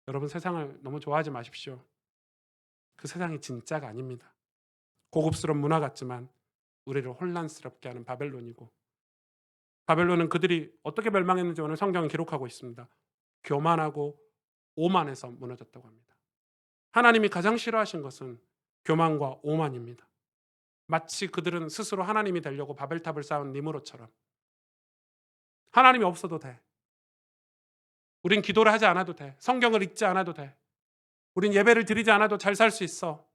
여러분 세상을 너무 좋아하지 마십시오. 그 세상이 진짜가 아닙니다. 고급스러운 문화 같지만 우리를 혼란스럽게 하는 바벨론이고 바벨론은 그들이 어떻게 멸망했는지 오늘 성경은 기록하고 있습니다. 교만하고 오만해서 무너졌다고 합니다. 하나님이 가장 싫어하신 것은 교만과 오만입니다. 마치 그들은 스스로 하나님이 되려고 바벨탑을 쌓은 니므롯처럼 하나님이 없어도 돼. 우린 기도를 하지 않아도 돼. 성경을 읽지 않아도 돼. 우린 예배를 드리지 않아도 잘 살 수 있어.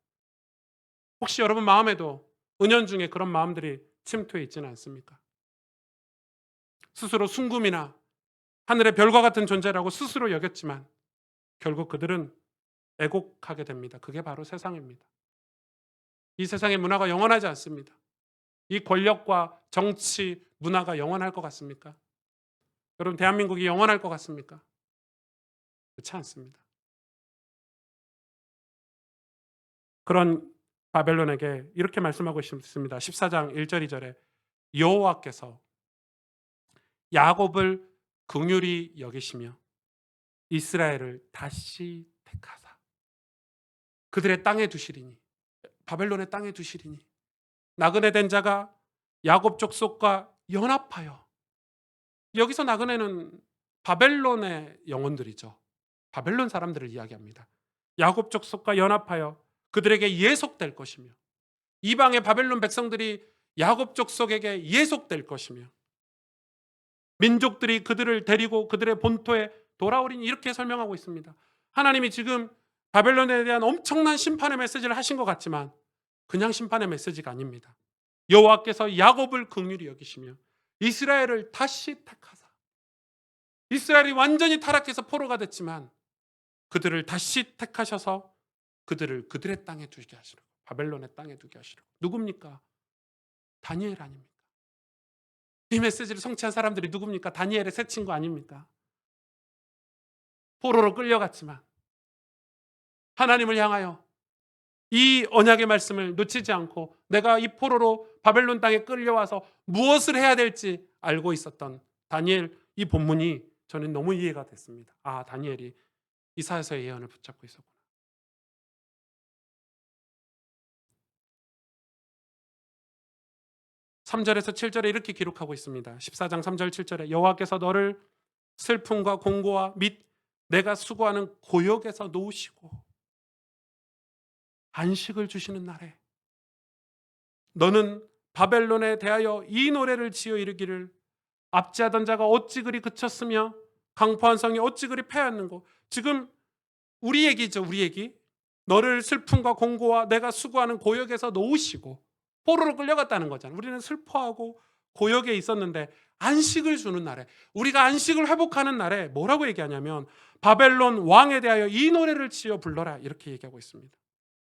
혹시 여러분 마음에도 은연중에 그런 마음들이 침투해 있지는 않습니까? 스스로 순금이나 하늘의 별과 같은 존재라고 스스로 여겼지만 결국 그들은 애곡하게 됩니다. 그게 바로 세상입니다. 이 세상의 문화가 영원하지 않습니다. 이 권력과 정치, 문화가 영원할 것 같습니까? 여러분 대한민국이 영원할 것 같습니까? 그렇지 않습니다. 그런 바벨론에게 이렇게 말씀하고 있습니다. 14장 1절 2절에 여호와께서 야곱을 긍휼히 여기시며 이스라엘을 다시 택하사 그들의 땅에 두시리니 바벨론의 땅에 두시리니 나그네 된 자가 야곱 족속과 연합하여 여기서 나그네는 바벨론의 영혼들이죠. 바벨론 사람들을 이야기합니다. 야곱 족속과 연합하여 그들에게 예속될 것이며 이방의 바벨론 백성들이 야곱 족속에게 예속될 것이며 민족들이 그들을 데리고 그들의 본토에 돌아오리니 이렇게 설명하고 있습니다. 하나님이 지금 바벨론에 대한 엄청난 심판의 메시지를 하신 것 같지만 그냥 심판의 메시지가 아닙니다. 여호와께서 야곱을 긍휼히 여기시며 이스라엘을 다시 택하사 이스라엘이 완전히 타락해서 포로가 됐지만 그들을 다시 택하셔서 그들을 그들의 땅에 두게 하시려고 바벨론의 땅에 두게 하시려고 누굽니까? 다니엘 아닙니까? 이 메시지를 성취한 사람들이 누굽니까? 다니엘의 세 친구 아닙니까? 포로로 끌려갔지만 하나님을 향하여 이 언약의 말씀을 놓치지 않고 내가 이 포로로 바벨론 땅에 끌려와서 무엇을 해야 될지 알고 있었던 다니엘 이 본문이 저는 너무 이해가 됐습니다. 아, 다니엘이 이사야서의 예언을 붙잡고 있었구나. 3절에서 7절에 이렇게 기록하고 있습니다. 14장 3절 7절에 여호와께서 너를 슬픔과 공고와 및 내가 수고하는 고역에서 놓으시고 안식을 주시는 날에 너는 바벨론에 대하여 이 노래를 지어 이르기를 압제하던 자가 어찌 그리 그쳤으며 강포한 성이 어찌 그리 패하였는고. 지금 우리 얘기죠. 우리 얘기. 너를 슬픔과 공고와 내가 수고하는 고역에서 놓으시고 포로로 끌려갔다는 거잖아요. 우리는 슬퍼하고 고역에 있었는데 안식을 주는 날에 우리가 안식을 회복하는 날에 뭐라고 얘기하냐면 바벨론 왕에 대하여 이 노래를 지어 불러라 이렇게 얘기하고 있습니다.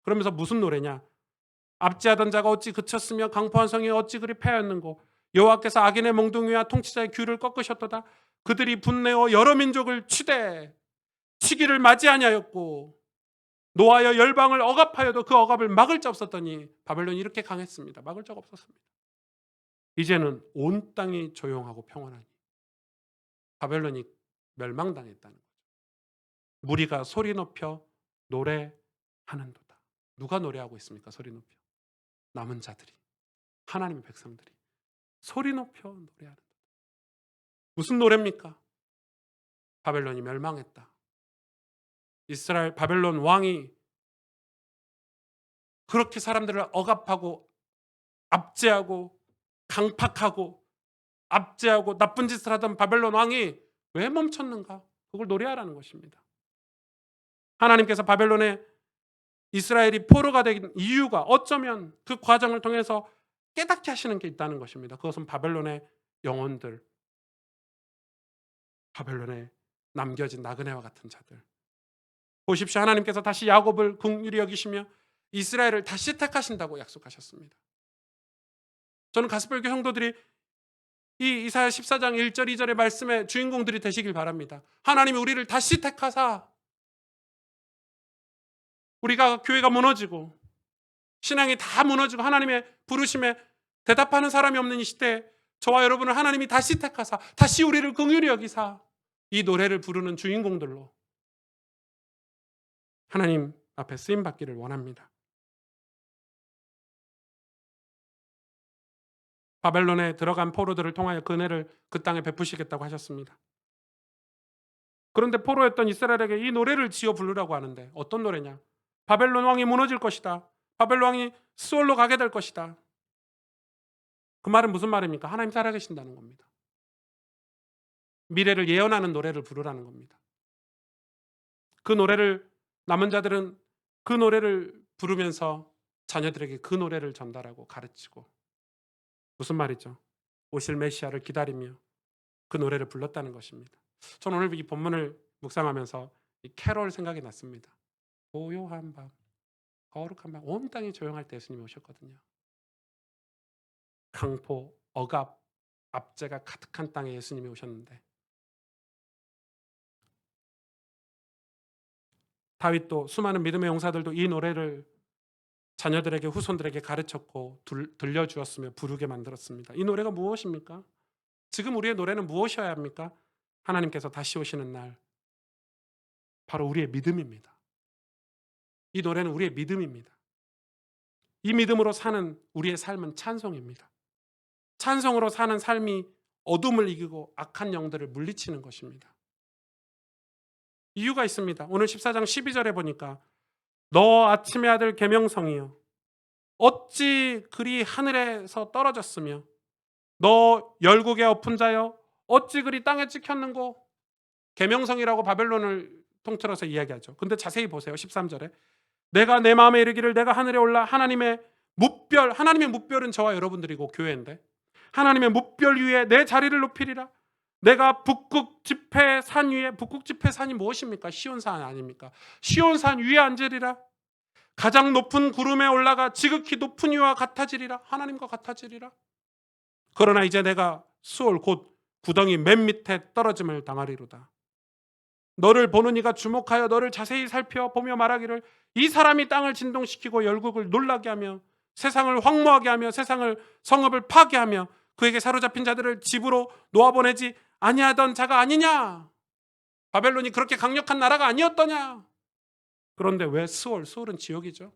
그러면서 무슨 노래냐? 압제하던 자가 어찌 그쳤으며 강포한 성이 어찌 그리 패하였는고. 여호와께서 악인의 몽둥이와 통치자의 귀를 꺾으셨도다. 그들이 분내어 여러 민족을 치되 치기를 맞이하냐였고 노하여 열방을 억압하여도 그 억압을 막을 자 없었더니 바벨론이 이렇게 강했습니다. 막을 자가 없었습니다. 이제는 온 땅이 조용하고 평안하니 바벨론이 멸망당했다는 거죠. 무리가 소리 높여 노래하는도다. 누가 노래하고 있습니까? 소리 높여. 남은 자들이, 하나님의 백성들이 소리 높여 노래하는도다. 무슨 노래입니까? 바벨론이 멸망했다. 이스라엘 바벨론 왕이 그렇게 사람들을 억압하고 압제하고 강팍하고 압제하고 나쁜 짓을 하던 바벨론 왕이 왜 멈췄는가? 그걸 노래하라는 것입니다. 하나님께서 바벨론에 이스라엘이 포로가 된 이유가 어쩌면 그 과정을 통해서 깨닫게 하시는 게 있다는 것입니다. 그것은 바벨론의 영혼들, 바벨론에 남겨진 나그네와 같은 자들. 보십시오. 하나님께서 다시 야곱을 긍휼히 여기시며 이스라엘을 다시 택하신다고 약속하셨습니다. 저는 가스펠교 성도들이 이 이사야 14장 1절 2절의 말씀의 주인공들이 되시길 바랍니다. 하나님이 우리를 다시 택하사 우리가 교회가 무너지고 신앙이 다 무너지고 하나님의 부르심에 대답하는 사람이 없는 이 시대에 저와 여러분을 하나님이 다시 택하사 다시 우리를 긍휼히 여기사 이 노래를 부르는 주인공들로 하나님 앞에 쓰임받기를 원합니다. 바벨론에 들어간 포로들을 통하여 그 은혜를 그 땅에 베푸시겠다고 하셨습니다. 그런데 포로였던 이스라엘에게 이 노래를 지어 부르라고 하는데 어떤 노래냐? 바벨론 왕이 무너질 것이다. 바벨론 왕이 수월로 가게 될 것이다. 그 말은 무슨 말입니까? 하나님 살아계신다는 겁니다. 미래를 예언하는 노래를 부르라는 겁니다. 그 노래를 남은 자들은 그 노래를 부르면서 자녀들에게 그 노래를 전달하고 가르치고 무슨 말이죠? 오실 메시아를 기다리며 그 노래를 불렀다는 것입니다. 저는 오늘 이 본문을 묵상하면서 이 캐롤 생각이 났습니다. 고요한 밤, 거룩한 밤, 온 땅이 조용할 때 예수님이 오셨거든요. 강포, 억압, 압제가 가득한 땅에 예수님이 오셨는데 다윗도 수많은 믿음의 용사들도 이 노래를 자녀들에게 후손들에게 가르쳤고 들려주었으며 부르게 만들었습니다. 이 노래가 무엇입니까? 지금 우리의 노래는 무엇이어야 합니까? 하나님께서 다시 오시는 날 바로 우리의 믿음입니다. 이 노래는 우리의 믿음입니다. 이 믿음으로 사는 우리의 삶은 찬송입니다. 찬송으로 사는 삶이 어둠을 이기고 악한 영들을 물리치는 것입니다. 이유가 있습니다. 오늘 14장 12절에 보니까 너 아침의 아들 계명성이여 어찌 그리 하늘에서 떨어졌으며 너 열국의 엎은 자여 어찌 그리 땅에 찍혔는고. 계명성이라고 바벨론을 통틀어서 이야기하죠. 근데 자세히 보세요. 13절에 내가 내 마음에 이르기를 내가 하늘에 올라 하나님의 뭇별, 하나님의 뭇별은 저와 여러분들이고 교회인데 하나님의 뭇별 위에 내 자리를 높이리라. 내가 북극 지폐 산 위에, 북극 지폐 산이 무엇입니까? 시온산 아닙니까? 시온산 위에 앉으리라. 가장 높은 구름에 올라가 지극히 높은 이와 같아지리라. 하나님과 같아지리라. 그러나 이제 내가 수월 곧 구덩이 맨 밑에 떨어짐을 당하리로다. 너를 보는 이가 주목하여 너를 자세히 살펴보며 말하기를 이 사람이 땅을 진동시키고 열국을 놀라게 하며 세상을 황무하게 하며 세상을 성읍을 파괴하며 그에게 사로잡힌 자들을 집으로 놓아보내지 아니하던 자가 아니냐. 바벨론이 그렇게 강력한 나라가 아니었더냐. 그런데 왜 수월은 지옥이죠.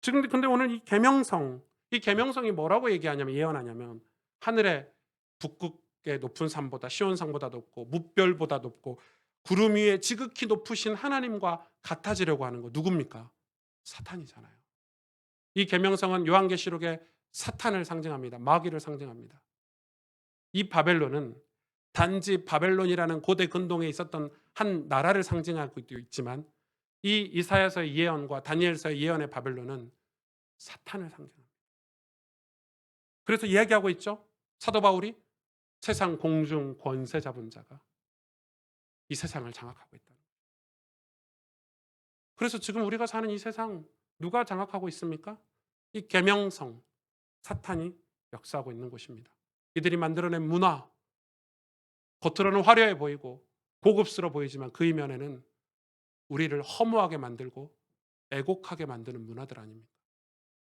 지금 근데 오늘 이 계명성, 이 계명성이 뭐라고 얘기하냐면 예언하냐면 하늘의 북극의 높은 산보다 시온산보다 높고 뭇별보다 높고 구름 위에 지극히 높으신 하나님과 같아지려고 하는 거 누굽니까? 사탄이잖아요. 이 계명성은 요한계시록의 사탄을 상징합니다. 마귀를 상징합니다. 이 바벨론은 단지 바벨론이라는 고대 근동에 있었던 한 나라를 상징하고 있지만 이 이사야서의 예언과 다니엘서의 예언의 바벨론은 사탄을 상징합니다. 그래서 이야기하고 있죠. 사도 바울이 세상 공중 권세 잡은 자가 이 세상을 장악하고 있다. 그래서 지금 우리가 사는 이 세상 누가 장악하고 있습니까? 이 계명성, 사탄이 역사하고 있는 곳입니다. 이들이 만들어낸 문화, 겉으로는 화려해 보이고 고급스러워 보이지만 그 이면에는 우리를 허무하게 만들고 애곡하게 만드는 문화들 아닙니까?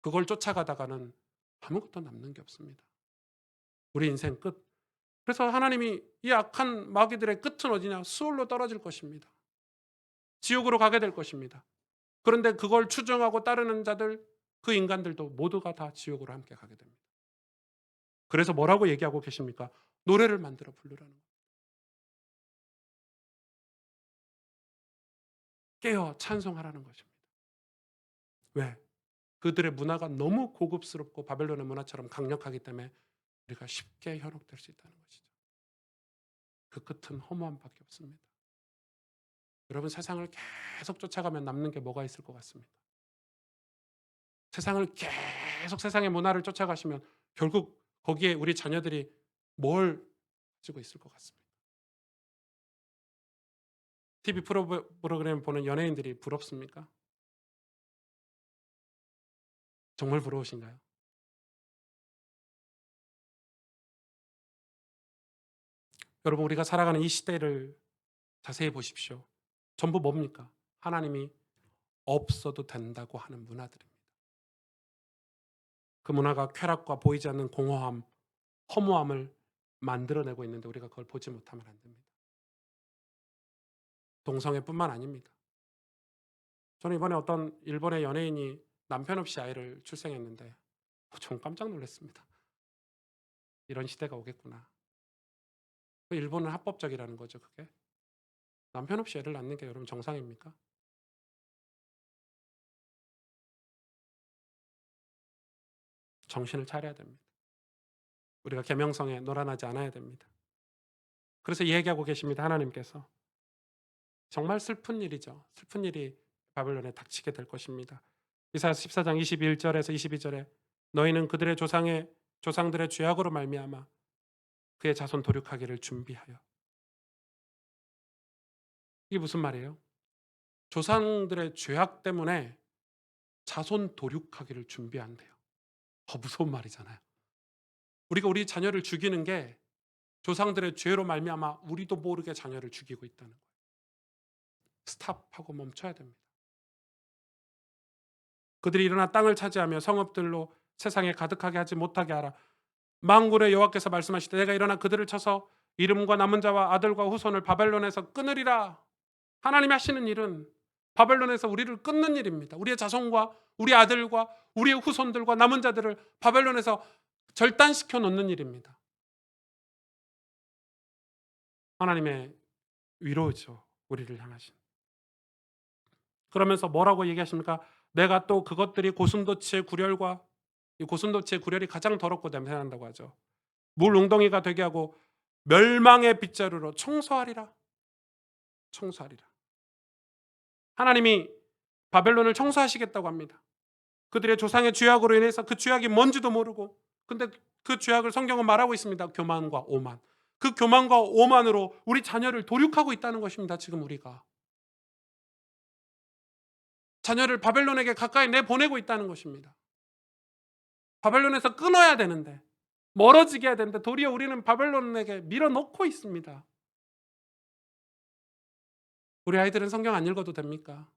그걸 쫓아가다가는 아무것도 남는 게 없습니다. 우리 인생 끝. 그래서 하나님이 이 악한 마귀들의 끝은 어디냐? 수월로 떨어질 것입니다. 지옥으로 가게 될 것입니다. 그런데 그걸 추종하고 따르는 자들, 그 인간들도 모두가 다 지옥으로 함께 가게 됩니다. 그래서 뭐라고 얘기하고 계십니까? 노래를 만들어 부르라는 거예요. 깨어 찬송하라는 것입니다. 왜? 그들의 문화가 너무 고급스럽고 바벨론의 문화처럼 강력하기 때문에 우리가 쉽게 현혹될 수 있다는 것이죠. 그 끝은 허무함밖에 없습니다. 여러분, 세상을 계속 쫓아가면 남는 게 뭐가 있을 것 같습니까? 세상을 계속 세상의 문화를 쫓아가시면 결국 거기에 우리 자녀들이 뭘 가지고 있을 것 같습니까? TV 프로그램 보는 연예인들이 부럽습니까? 정말 부러우신가요? 여러분, 우리가 살아가는 이 시대를 자세히 보십시오. 전부 뭡니까? 하나님이 없어도 된다고 하는 문화들입니다. 그 문화가 쾌락과 보이지 않는 공허함, 허무함을 만들어내고 있는데 우리가 그걸 보지 못하면 안 됩니다. 동성애뿐만 아닙니다. 저는 이번에 어떤 일본의 연예인이 남편 없이 아이를 출생했는데 좀 깜짝 놀랐습니다. 이런 시대가 오겠구나. 그 일본은 합법적이라는 거죠, 그게. 남편 없이 애를 낳는 게 여러분 정상입니까? 정신을 차려야 됩니다. 우리가 계명성에 놀아나지 않아야 됩니다. 그래서 얘기하고 계십니다, 하나님께서. 정말 슬픈 일이죠. 슬픈 일이 바벨론에 닥치게 될 것입니다. 이사야서 14장 21절에서 22절에 너희는 그들의 조상들의 죄악으로 말미암아 그의 자손 도륙하기를 준비하여. 이게 무슨 말이에요? 조상들의 죄악 때문에 자손 도륙하기를 준비한대요. 무서운 말이잖아요. 우리가 우리 자녀를 죽이는 게 조상들의 죄로 말미암아 우리도 모르게 자녀를 죽이고 있다는 거예요. 스탑하고 멈춰야 됩니다. 그들이 일어나 땅을 차지하며 성읍들로 세상에 가득하게 하지 못하게 하라. 만군의 여호와께서 말씀하시되 내가 일어나 그들을 쳐서 이름과 남은 자와 아들과 후손을 바벨론에서 끊으리라. 하나님이 하시는 일은 바벨론에서 우리를 끊는 일입니다. 우리의 자손과 우리 아들과 우리의 후손들과 남은 자들을 바벨론에서 절단시켜 놓는 일입니다. 하나님의 위로죠. 우리를 향하신. 그러면서 뭐라고 얘기하십니까? 내가 또 그것들이 고슴도치의 굴혈과 이 고슴도치의 굴혈이 가장 더럽고 냄새난다고 하죠. 물 웅덩이가 되게 하고 멸망의 빗자루로 청소하리라. 청소하리라. 하나님이 바벨론을 청소하시겠다고 합니다. 그들의 조상의 죄악으로 인해서 그 죄악이 뭔지도 모르고 근데 그 죄악을 성경은 말하고 있습니다. 교만과 오만. 그 교만과 오만으로 우리 자녀를 도륙하고 있다는 것입니다. 지금 우리가. 자녀를 바벨론에게 가까이 내보내고 있다는 것입니다. 바벨론에서 끊어야 되는데 멀어지게 해야 되는데 도리어 우리는 바벨론에게 밀어넣고 있습니다. 우리 아이들은 성경 안 읽어도 됩니까?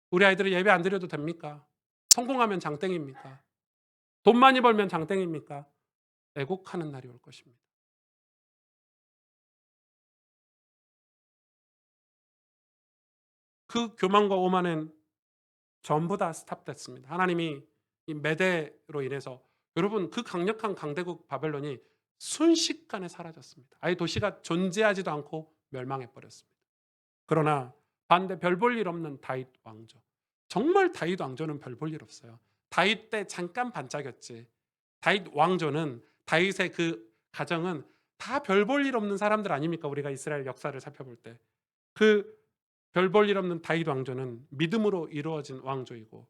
우리 아이들은 예배 안 드려도 됩니까? 성공하면 장땡입니까? 돈 많이 벌면 장땡입니까? 애곡하는 날이 올 것입니다. 그 교만과 오만은 전부 다 스탑됐습니다. 하나님이 이 메대로 인해서 여러분 그 강력한 강대국 바벨론이 순식간에 사라졌습니다. 아예 도시가 존재하지도 않고 멸망해 버렸습니다. 그러나 반대 별 볼 일 없는 다윗 왕조. 정말 다윗 왕조는 별 볼 일 없어요. 다윗 때 잠깐 반짝였지. 다윗 왕조는 다윗의 그 가정은 다 별 볼 일 없는 사람들 아닙니까? 우리가 이스라엘 역사를 살펴볼 때. 그 별 볼 일 없는 다윗 왕조는 믿음으로 이루어진 왕조이고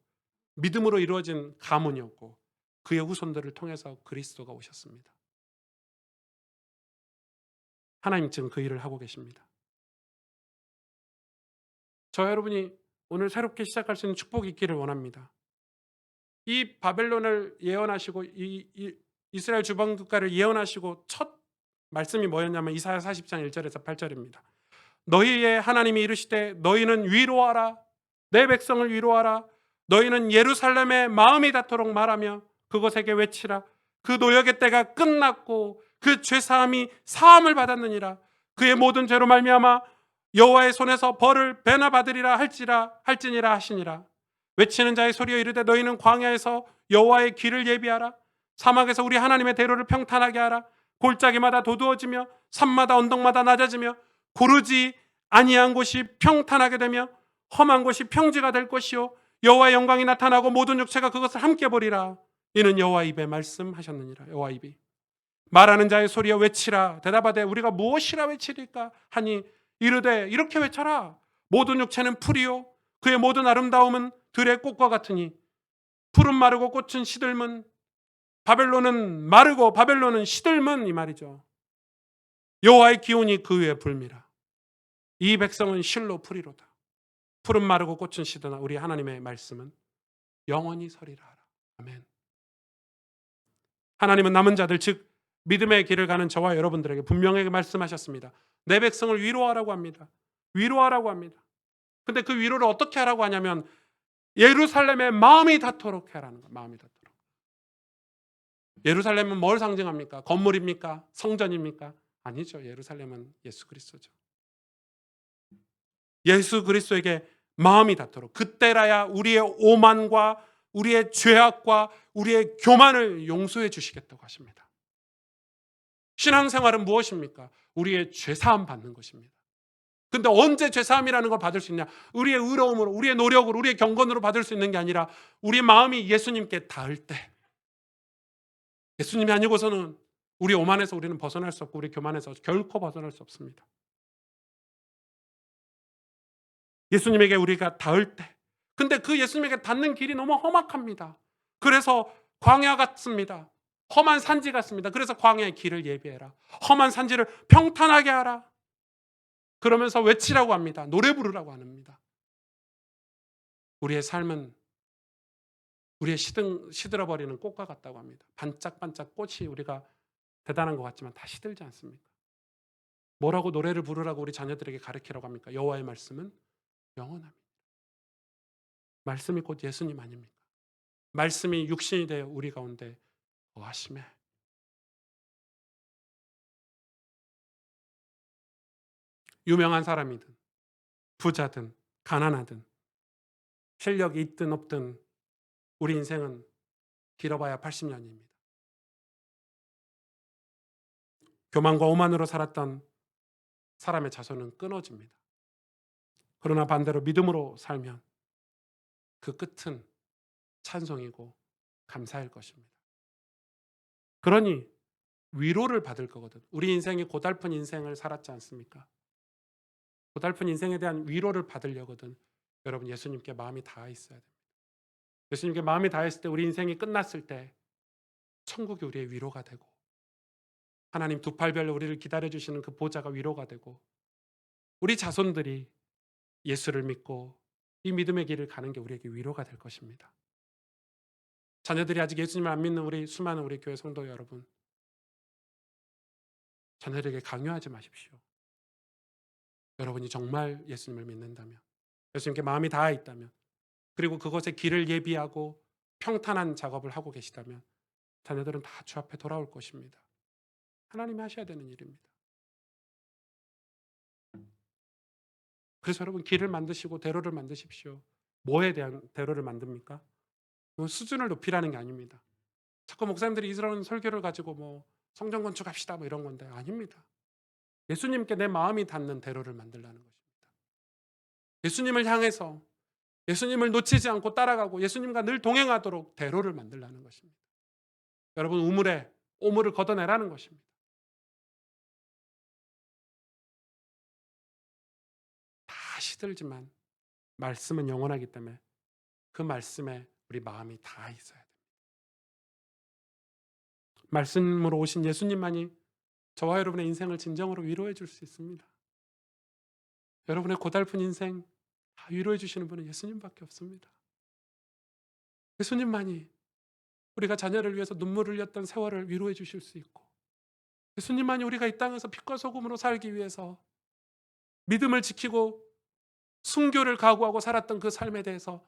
믿음으로 이루어진 가문이었고 그의 후손들을 통해서 그리스도가 오셨습니다. 하나님 지금 그 일을 하고 계십니다. 저 여러분이 오늘 새롭게 시작할 수 있는 축복이 있기를 원합니다. 이 바벨론을 예언하시고 이스라엘 주변 국가를 예언하시고 첫 말씀이 뭐였냐면 이사야 40장 1절에서 8절입니다. 너희의 하나님이 이르시되 너희는 위로하라. 내 백성을 위로하라. 너희는 예루살렘에 마음이 닿도록 말하며 그곳에게 외치라. 그 노역의 때가 끝났고 그 죄사함이 사함을 받았느니라. 그의 모든 죄로 말미암아 여호와의 손에서 벌을 배나 받으리라 할지니라 하시니라. 외치는 자의 소리여 이르되 너희는 광야에서 여호와의 길을 예비하라. 사막에서 우리 하나님의 대로를 평탄하게 하라. 골짜기마다 도두어지며 산마다 언덕마다 낮아지며 고르지 아니한 곳이 평탄하게 되며 험한 곳이 평지가 될 것이요 여호와의 영광이 나타나고 모든 육체가 그것을 함께 보리라. 이는 여호와 입에 말씀하셨느니라. 여호와 입이 말하는 자의 소리여 외치라. 대답하되 우리가 무엇이라 외치리까 하니 이르되 이렇게 외쳐라. 모든 육체는 풀이요 그의 모든 아름다움은 들의 꽃과 같으니 풀은 마르고 꽃은 시들면 바벨론은 마르고 바벨론은 시들면 이 말이죠. 여호와의 기운이 그 위에 불미라. 이 백성은 실로 풀이로다. 풀은 마르고 꽃은 시드나 우리 하나님의 말씀은 영원히 서리라 하라. 아멘. 하나님은 남은 자들 즉 믿음의 길을 가는 저와 여러분들에게 분명하게 말씀하셨습니다. 내 백성을 위로하라고 합니다. 위로하라고 합니다. 근데 그 위로를 어떻게 하라고 하냐면 예루살렘에 마음이 닿도록 해라는 거예요. 마음이 닿도록. 예루살렘은 뭘 상징합니까? 건물입니까? 성전입니까? 아니죠. 예루살렘은 예수 그리스도죠. 예수 그리스도에게 마음이 닿도록 그때라야 우리의 오만과 우리의 죄악과 우리의 교만을 용서해 주시겠다고 하십니다. 신앙생활은 무엇입니까? 우리의 죄사함 받는 것입니다. 근데 언제 죄사함이라는 걸 받을 수 있냐? 우리의 의로움으로, 우리의 노력으로, 우리의 경건으로 받을 수 있는 게 아니라 우리 마음이 예수님께 닿을 때, 예수님이 아니고서는 우리 오만에서 우리는 벗어날 수 없고 우리 교만에서 결코 벗어날 수 없습니다. 예수님에게 우리가 닿을 때, 근데 그 예수님에게 닿는 길이 너무 험악합니다. 그래서 광야 같습니다. 험한 산지 같습니다. 그래서 광야의 길을 예비해라. 험한 산지를 평탄하게 하라. 그러면서 외치라고 합니다. 노래 부르라고 합니다. 우리의 삶은 우리의 시들어버리는 꽃과 같다고 합니다. 반짝반짝 꽃이 우리가 대단한 것 같지만 다 시들지 않습니까? 뭐라고 노래를 부르라고 우리 자녀들에게 가르치라고 합니까? 여호와의 말씀은 영원합니다. 말씀이 곧 예수님 아닙니까? 말씀이 육신이 되어 우리 가운데 거하심에 유명한 사람이든 부자든 가난하든 실력이 있든 없든 우리 인생은 길어봐야 80년입니다. 교만과 오만으로 살았던 사람의 자손은 끊어집니다. 그러나 반대로 믿음으로 살면 그 끝은 찬송이고 감사일 것입니다. 그러니 위로를 받을 거거든. 우리 인생이 고달픈 인생을 살았지 않습니까? 고달픈 인생에 대한 위로를 받으려거든. 여러분 예수님께 마음이 닿아 있어야 됩니다. 예수님께 마음이 닿았을 때 우리 인생이 끝났을 때 천국이 우리의 위로가 되고 하나님 두 팔별로 우리를 기다려주시는 그 보좌가 위로가 되고 우리 자손들이 예수를 믿고 이 믿음의 길을 가는 게 우리에게 위로가 될 것입니다. 자녀들이 아직 예수님을 안 믿는 우리 수많은 우리 교회 성도 여러분, 자녀들에게 강요하지 마십시오. 여러분이 정말 예수님을 믿는다면, 예수님께 마음이 닿아 있다면, 그리고 그것의 길을 예비하고 평탄한 작업을 하고 계시다면 자녀들은 다 주 앞에 돌아올 것입니다. 하나님이 하셔야 되는 일입니다. 그래서 여러분 길을 만드시고 대로를 만드십시오. 뭐에 대한 대로를 만듭니까? 수준을 높이라는 게 아닙니다. 자꾸 목사님들이 이런 설교를 가지고 뭐 성전 건축합시다 뭐 이런 건데 아닙니다. 예수님께 내 마음이 닿는 대로를 만들라는 것입니다. 예수님을 향해서 예수님을 놓치지 않고 따라가고 예수님과 늘 동행하도록 대로를 만들라는 것입니다. 여러분 우물에 오물을 걷어내라는 것입니다. 다 시들지만 말씀은 영원하기 때문에 그 말씀에 우리 마음이 다 있어야 됩니다. 말씀으로 오신 예수님만이 저와 여러분의 인생을 진정으로 위로해 줄 수 있습니다. 여러분의 고달픈 인생 다 위로해 주시는 분은 예수님밖에 없습니다. 예수님만이 우리가 자녀를 위해서 눈물을 흘렸던 세월을 위로해 주실 수 있고, 예수님만이 우리가 이 땅에서 빛과 소금으로 살기 위해서 믿음을 지키고 순교를 각오하고 살았던 그 삶에 대해서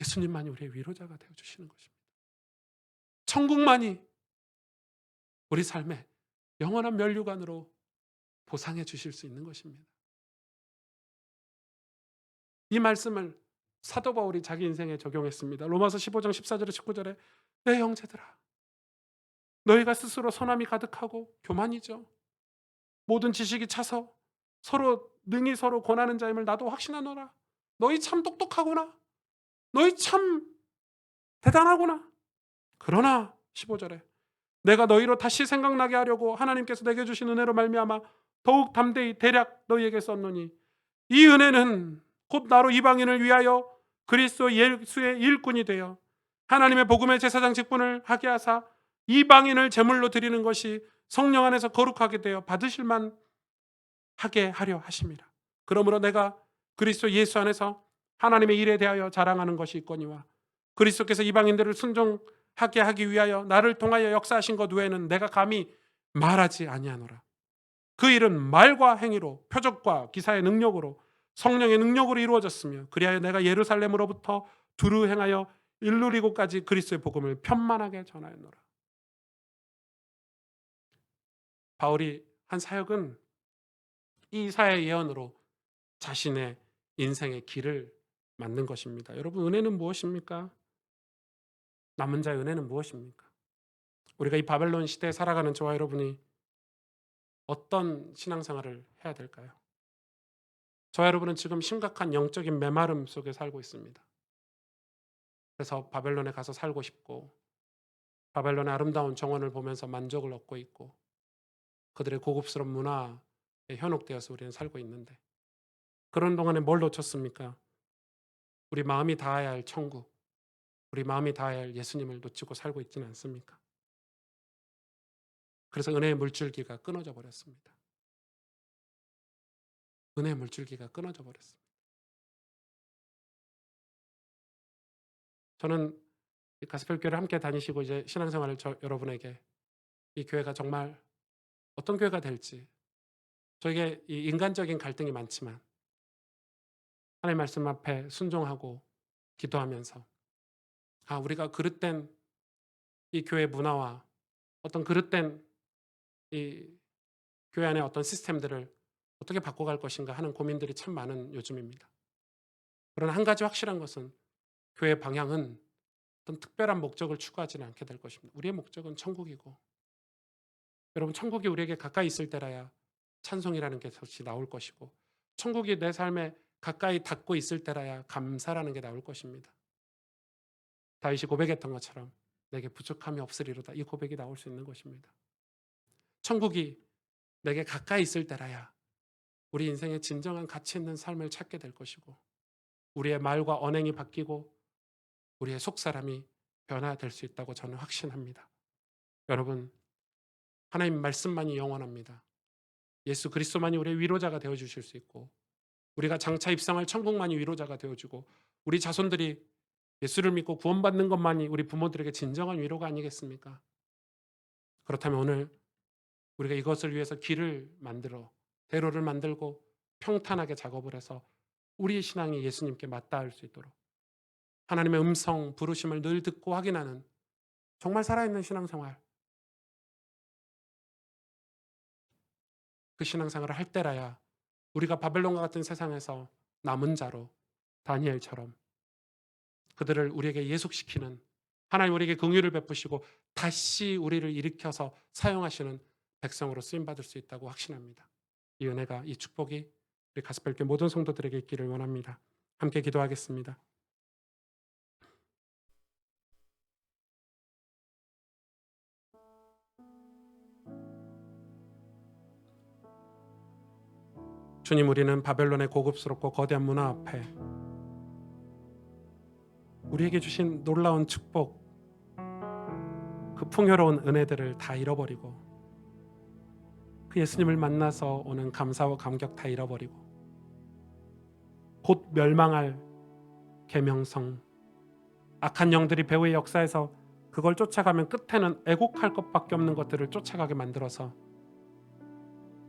예수님만이 우리의 위로자가 되어주시는 것입니다. 천국만이 우리 삶에 영원한 면류관으로 보상해 주실 수 있는 것입니다. 이 말씀을 사도 바울이 자기 인생에 적용했습니다. 로마서 15장 14절에 19절에 내 형제들아, 너희가 스스로 선함이 가득하고 교만이죠. 모든 지식이 차서 서로 능히 서로 권하는 자임을 나도 확신하노라. 너희 참 똑똑하구나. 너희 참 대단하구나. 그러나 15절에 내가 너희로 다시 생각나게 하려고 하나님께서 내게 주신 은혜로 말미암아 더욱 담대히 대략 너희에게 썼노니 이 은혜는 곧 나로 이방인을 위하여 그리스도 예수의 일꾼이 되어 하나님의 복음의 제사장 직분을 하게 하사 이방인을 제물로 드리는 것이 성령 안에서 거룩하게 되어 받으실만 하게 하려 하심이라. 그러므로 내가 그리스도 예수 안에서 하나님의 일에 대하여 자랑하는 것이 있거니와 그리스도께서 이방인들을 순종하게 하기 위하여 나를 통하여 역사하신 것 외에는 내가 감히 말하지 아니하노라. 그 일은 말과 행위로 표적과 기사의 능력으로 성령의 능력으로 이루어졌으며 그리하여 내가 예루살렘으로부터 두루 행하여 일루리고까지 그리스도의 복음을 편만하게 전하였노라. 바울이 한 사역은 이 이사야의 예언으로 자신의 인생의 길을 만든 것입니다. 여러분, 은혜는 무엇입니까? 남은 자의 은혜는 무엇입니까? 우리가 이 바벨론 시대에 살아가는 저와 여러분이 어떤 신앙생활을 해야 될까요? 저와 여러분은 지금 심각한 영적인 메마름 속에 살고 있습니다. 그래서 바벨론에 가서 살고 싶고 바벨론의 아름다운 정원을 보면서 만족을 얻고 있고 그들의 고급스러운 문화에 현혹되어서 우리는 살고 있는데 그런 동안에 뭘 놓쳤습니까? 우리 마음이 닿아야 할 천국, 우리 마음이 닿아야 할 예수님을 놓치고 살고 있지는 않습니까? 그래서 은혜의 물줄기가 끊어져 버렸습니다. 은혜의 물줄기가 끊어져 버렸습니다. 저는 가스펠 교회를 함께 다니시고 이제 신앙생활을 여러분에게 이 교회가 정말 어떤 교회가 될지 저에게 이 인간적인 갈등이 많지만 하나님의 말씀 앞에 순종하고 기도하면서 우리가 그릇된 이 교회 문화와 어떤 그릇된 이 교회 안에 어떤 시스템들을 어떻게 바꿔갈 것인가 하는 고민들이 참 많은 요즘입니다. 그러나 한 가지 확실한 것은 교회의 방향은 어떤 특별한 목적을 추구하지는 않게 될 것입니다. 우리의 목적은 천국이고 여러분 천국이 우리에게 가까이 있을 때라야 찬송이라는 게 다시 나올 것이고 천국이 내 삶에 가까이 닿고 있을 때라야 감사라는 게 나올 것입니다. 다윗이 고백했던 것처럼 내게 부족함이 없으리로다 이 고백이 나올 수 있는 것입니다. 천국이 내게 가까이 있을 때라야 우리 인생의 진정한 가치 있는 삶을 찾게 될 것이고 우리의 말과 언행이 바뀌고 우리의 속사람이 변화될 수 있다고 저는 확신합니다. 여러분 하나님 말씀만이 영원합니다. 예수 그리스도만이 우리의 위로자가 되어주실 수 있고 우리가 장차 입성할 천국만이 위로자가 되어주고 우리 자손들이 예수를 믿고 구원받는 것만이 우리 부모들에게 진정한 위로가 아니겠습니까? 그렇다면 오늘 우리가 이것을 위해서 길을 만들어 대로를 만들고 평탄하게 작업을 해서 우리의 신앙이 예수님께 맞닿을 수 있도록 하나님의 음성 부르심을 늘 듣고 확인하는 정말 살아있는 신앙생활 그 신앙생활을 할 때라야 우리가 바벨론과 같은 세상에서 남은 자로 다니엘처럼 그들을 우리에게 예속시키는 하나님 우리에게 긍휼을 베푸시고 다시 우리를 일으켜서 사용하시는 백성으로 쓰임받을 수 있다고 확신합니다. 이 은혜가 이 축복이 우리 가스펠교회 모든 성도들에게 있기를 원합니다. 함께 기도하겠습니다. 주님 우리는 바벨론의 고급스럽고 거대한 문화 앞에 우리에게 주신 놀라운 축복 그 풍요로운 은혜들을 다 잃어버리고 그 예수님을 만나서 오는 감사와 감격 다 잃어버리고 곧 멸망할 계명성 악한 영들이 배후의 역사에서 그걸 쫓아가면 끝에는 애곡할 것밖에 없는 것들을 쫓아가게 만들어서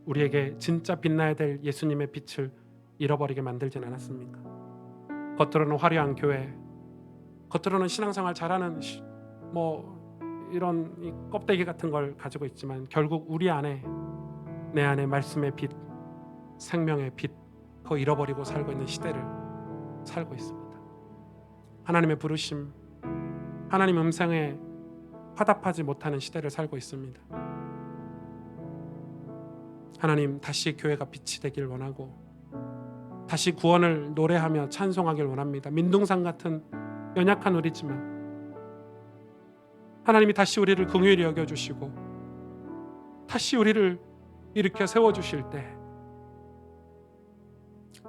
우리에게 진짜 빛나야 될 예수님의 빛을 잃어버리게 만들진 않았습니까? 겉으로는 화려한 교회, 겉으로는 신앙생활 잘하는 이런 이 껍데기 같은 걸 가지고 있지만 결국 우리 안에, 내 안에 말씀의 빛, 생명의 빛, 그거 잃어버리고 살고 있는 시대를 살고 있습니다. 하나님의 부르심, 하나님 음성에 화답하지 못하는 시대를 살고 있습니다. 하나님, 다시 교회가 빛이 되길 원하고 다시 구원을 노래하며 찬송하길 원합니다. 민둥산 같은 연약한 우리지만 하나님이 다시 우리를 긍휼히 여겨주시고 다시 우리를 일으켜 세워주실 때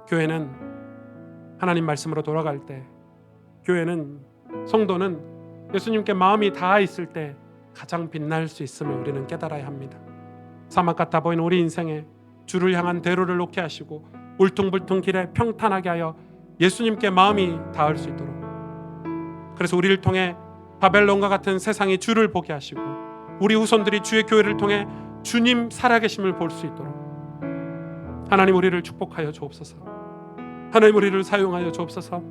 교회는, 하나님 말씀으로 돌아갈 때 교회는, 성도는 예수님께 마음이 닿아 있을 때 가장 빛날 수 있음을 우리는 깨달아야 합니다. 사막 같아 보이는 우리 인생에 주를 향한 대로를 놓게 하시고 울퉁불퉁 길에 평탄하게 하여 예수님께 마음이 닿을 수 있도록, 그래서 우리를 통해 바벨론과 같은 세상이 주를 보게 하시고 우리 후손들이 주의 교회를 통해 주님 살아계심을 볼 수 있도록 하나님 우리를 축복하여 주옵소서. 하나님 우리를 사용하여 주옵소서.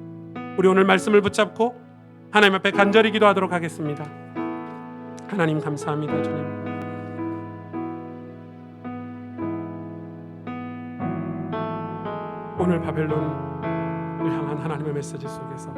우리 오늘 말씀을 붙잡고 하나님 앞에 간절히 기도하도록 하겠습니다. 하나님 감사합니다. 주님, 오늘 바벨론을 향한 하나님의 메시지 속에서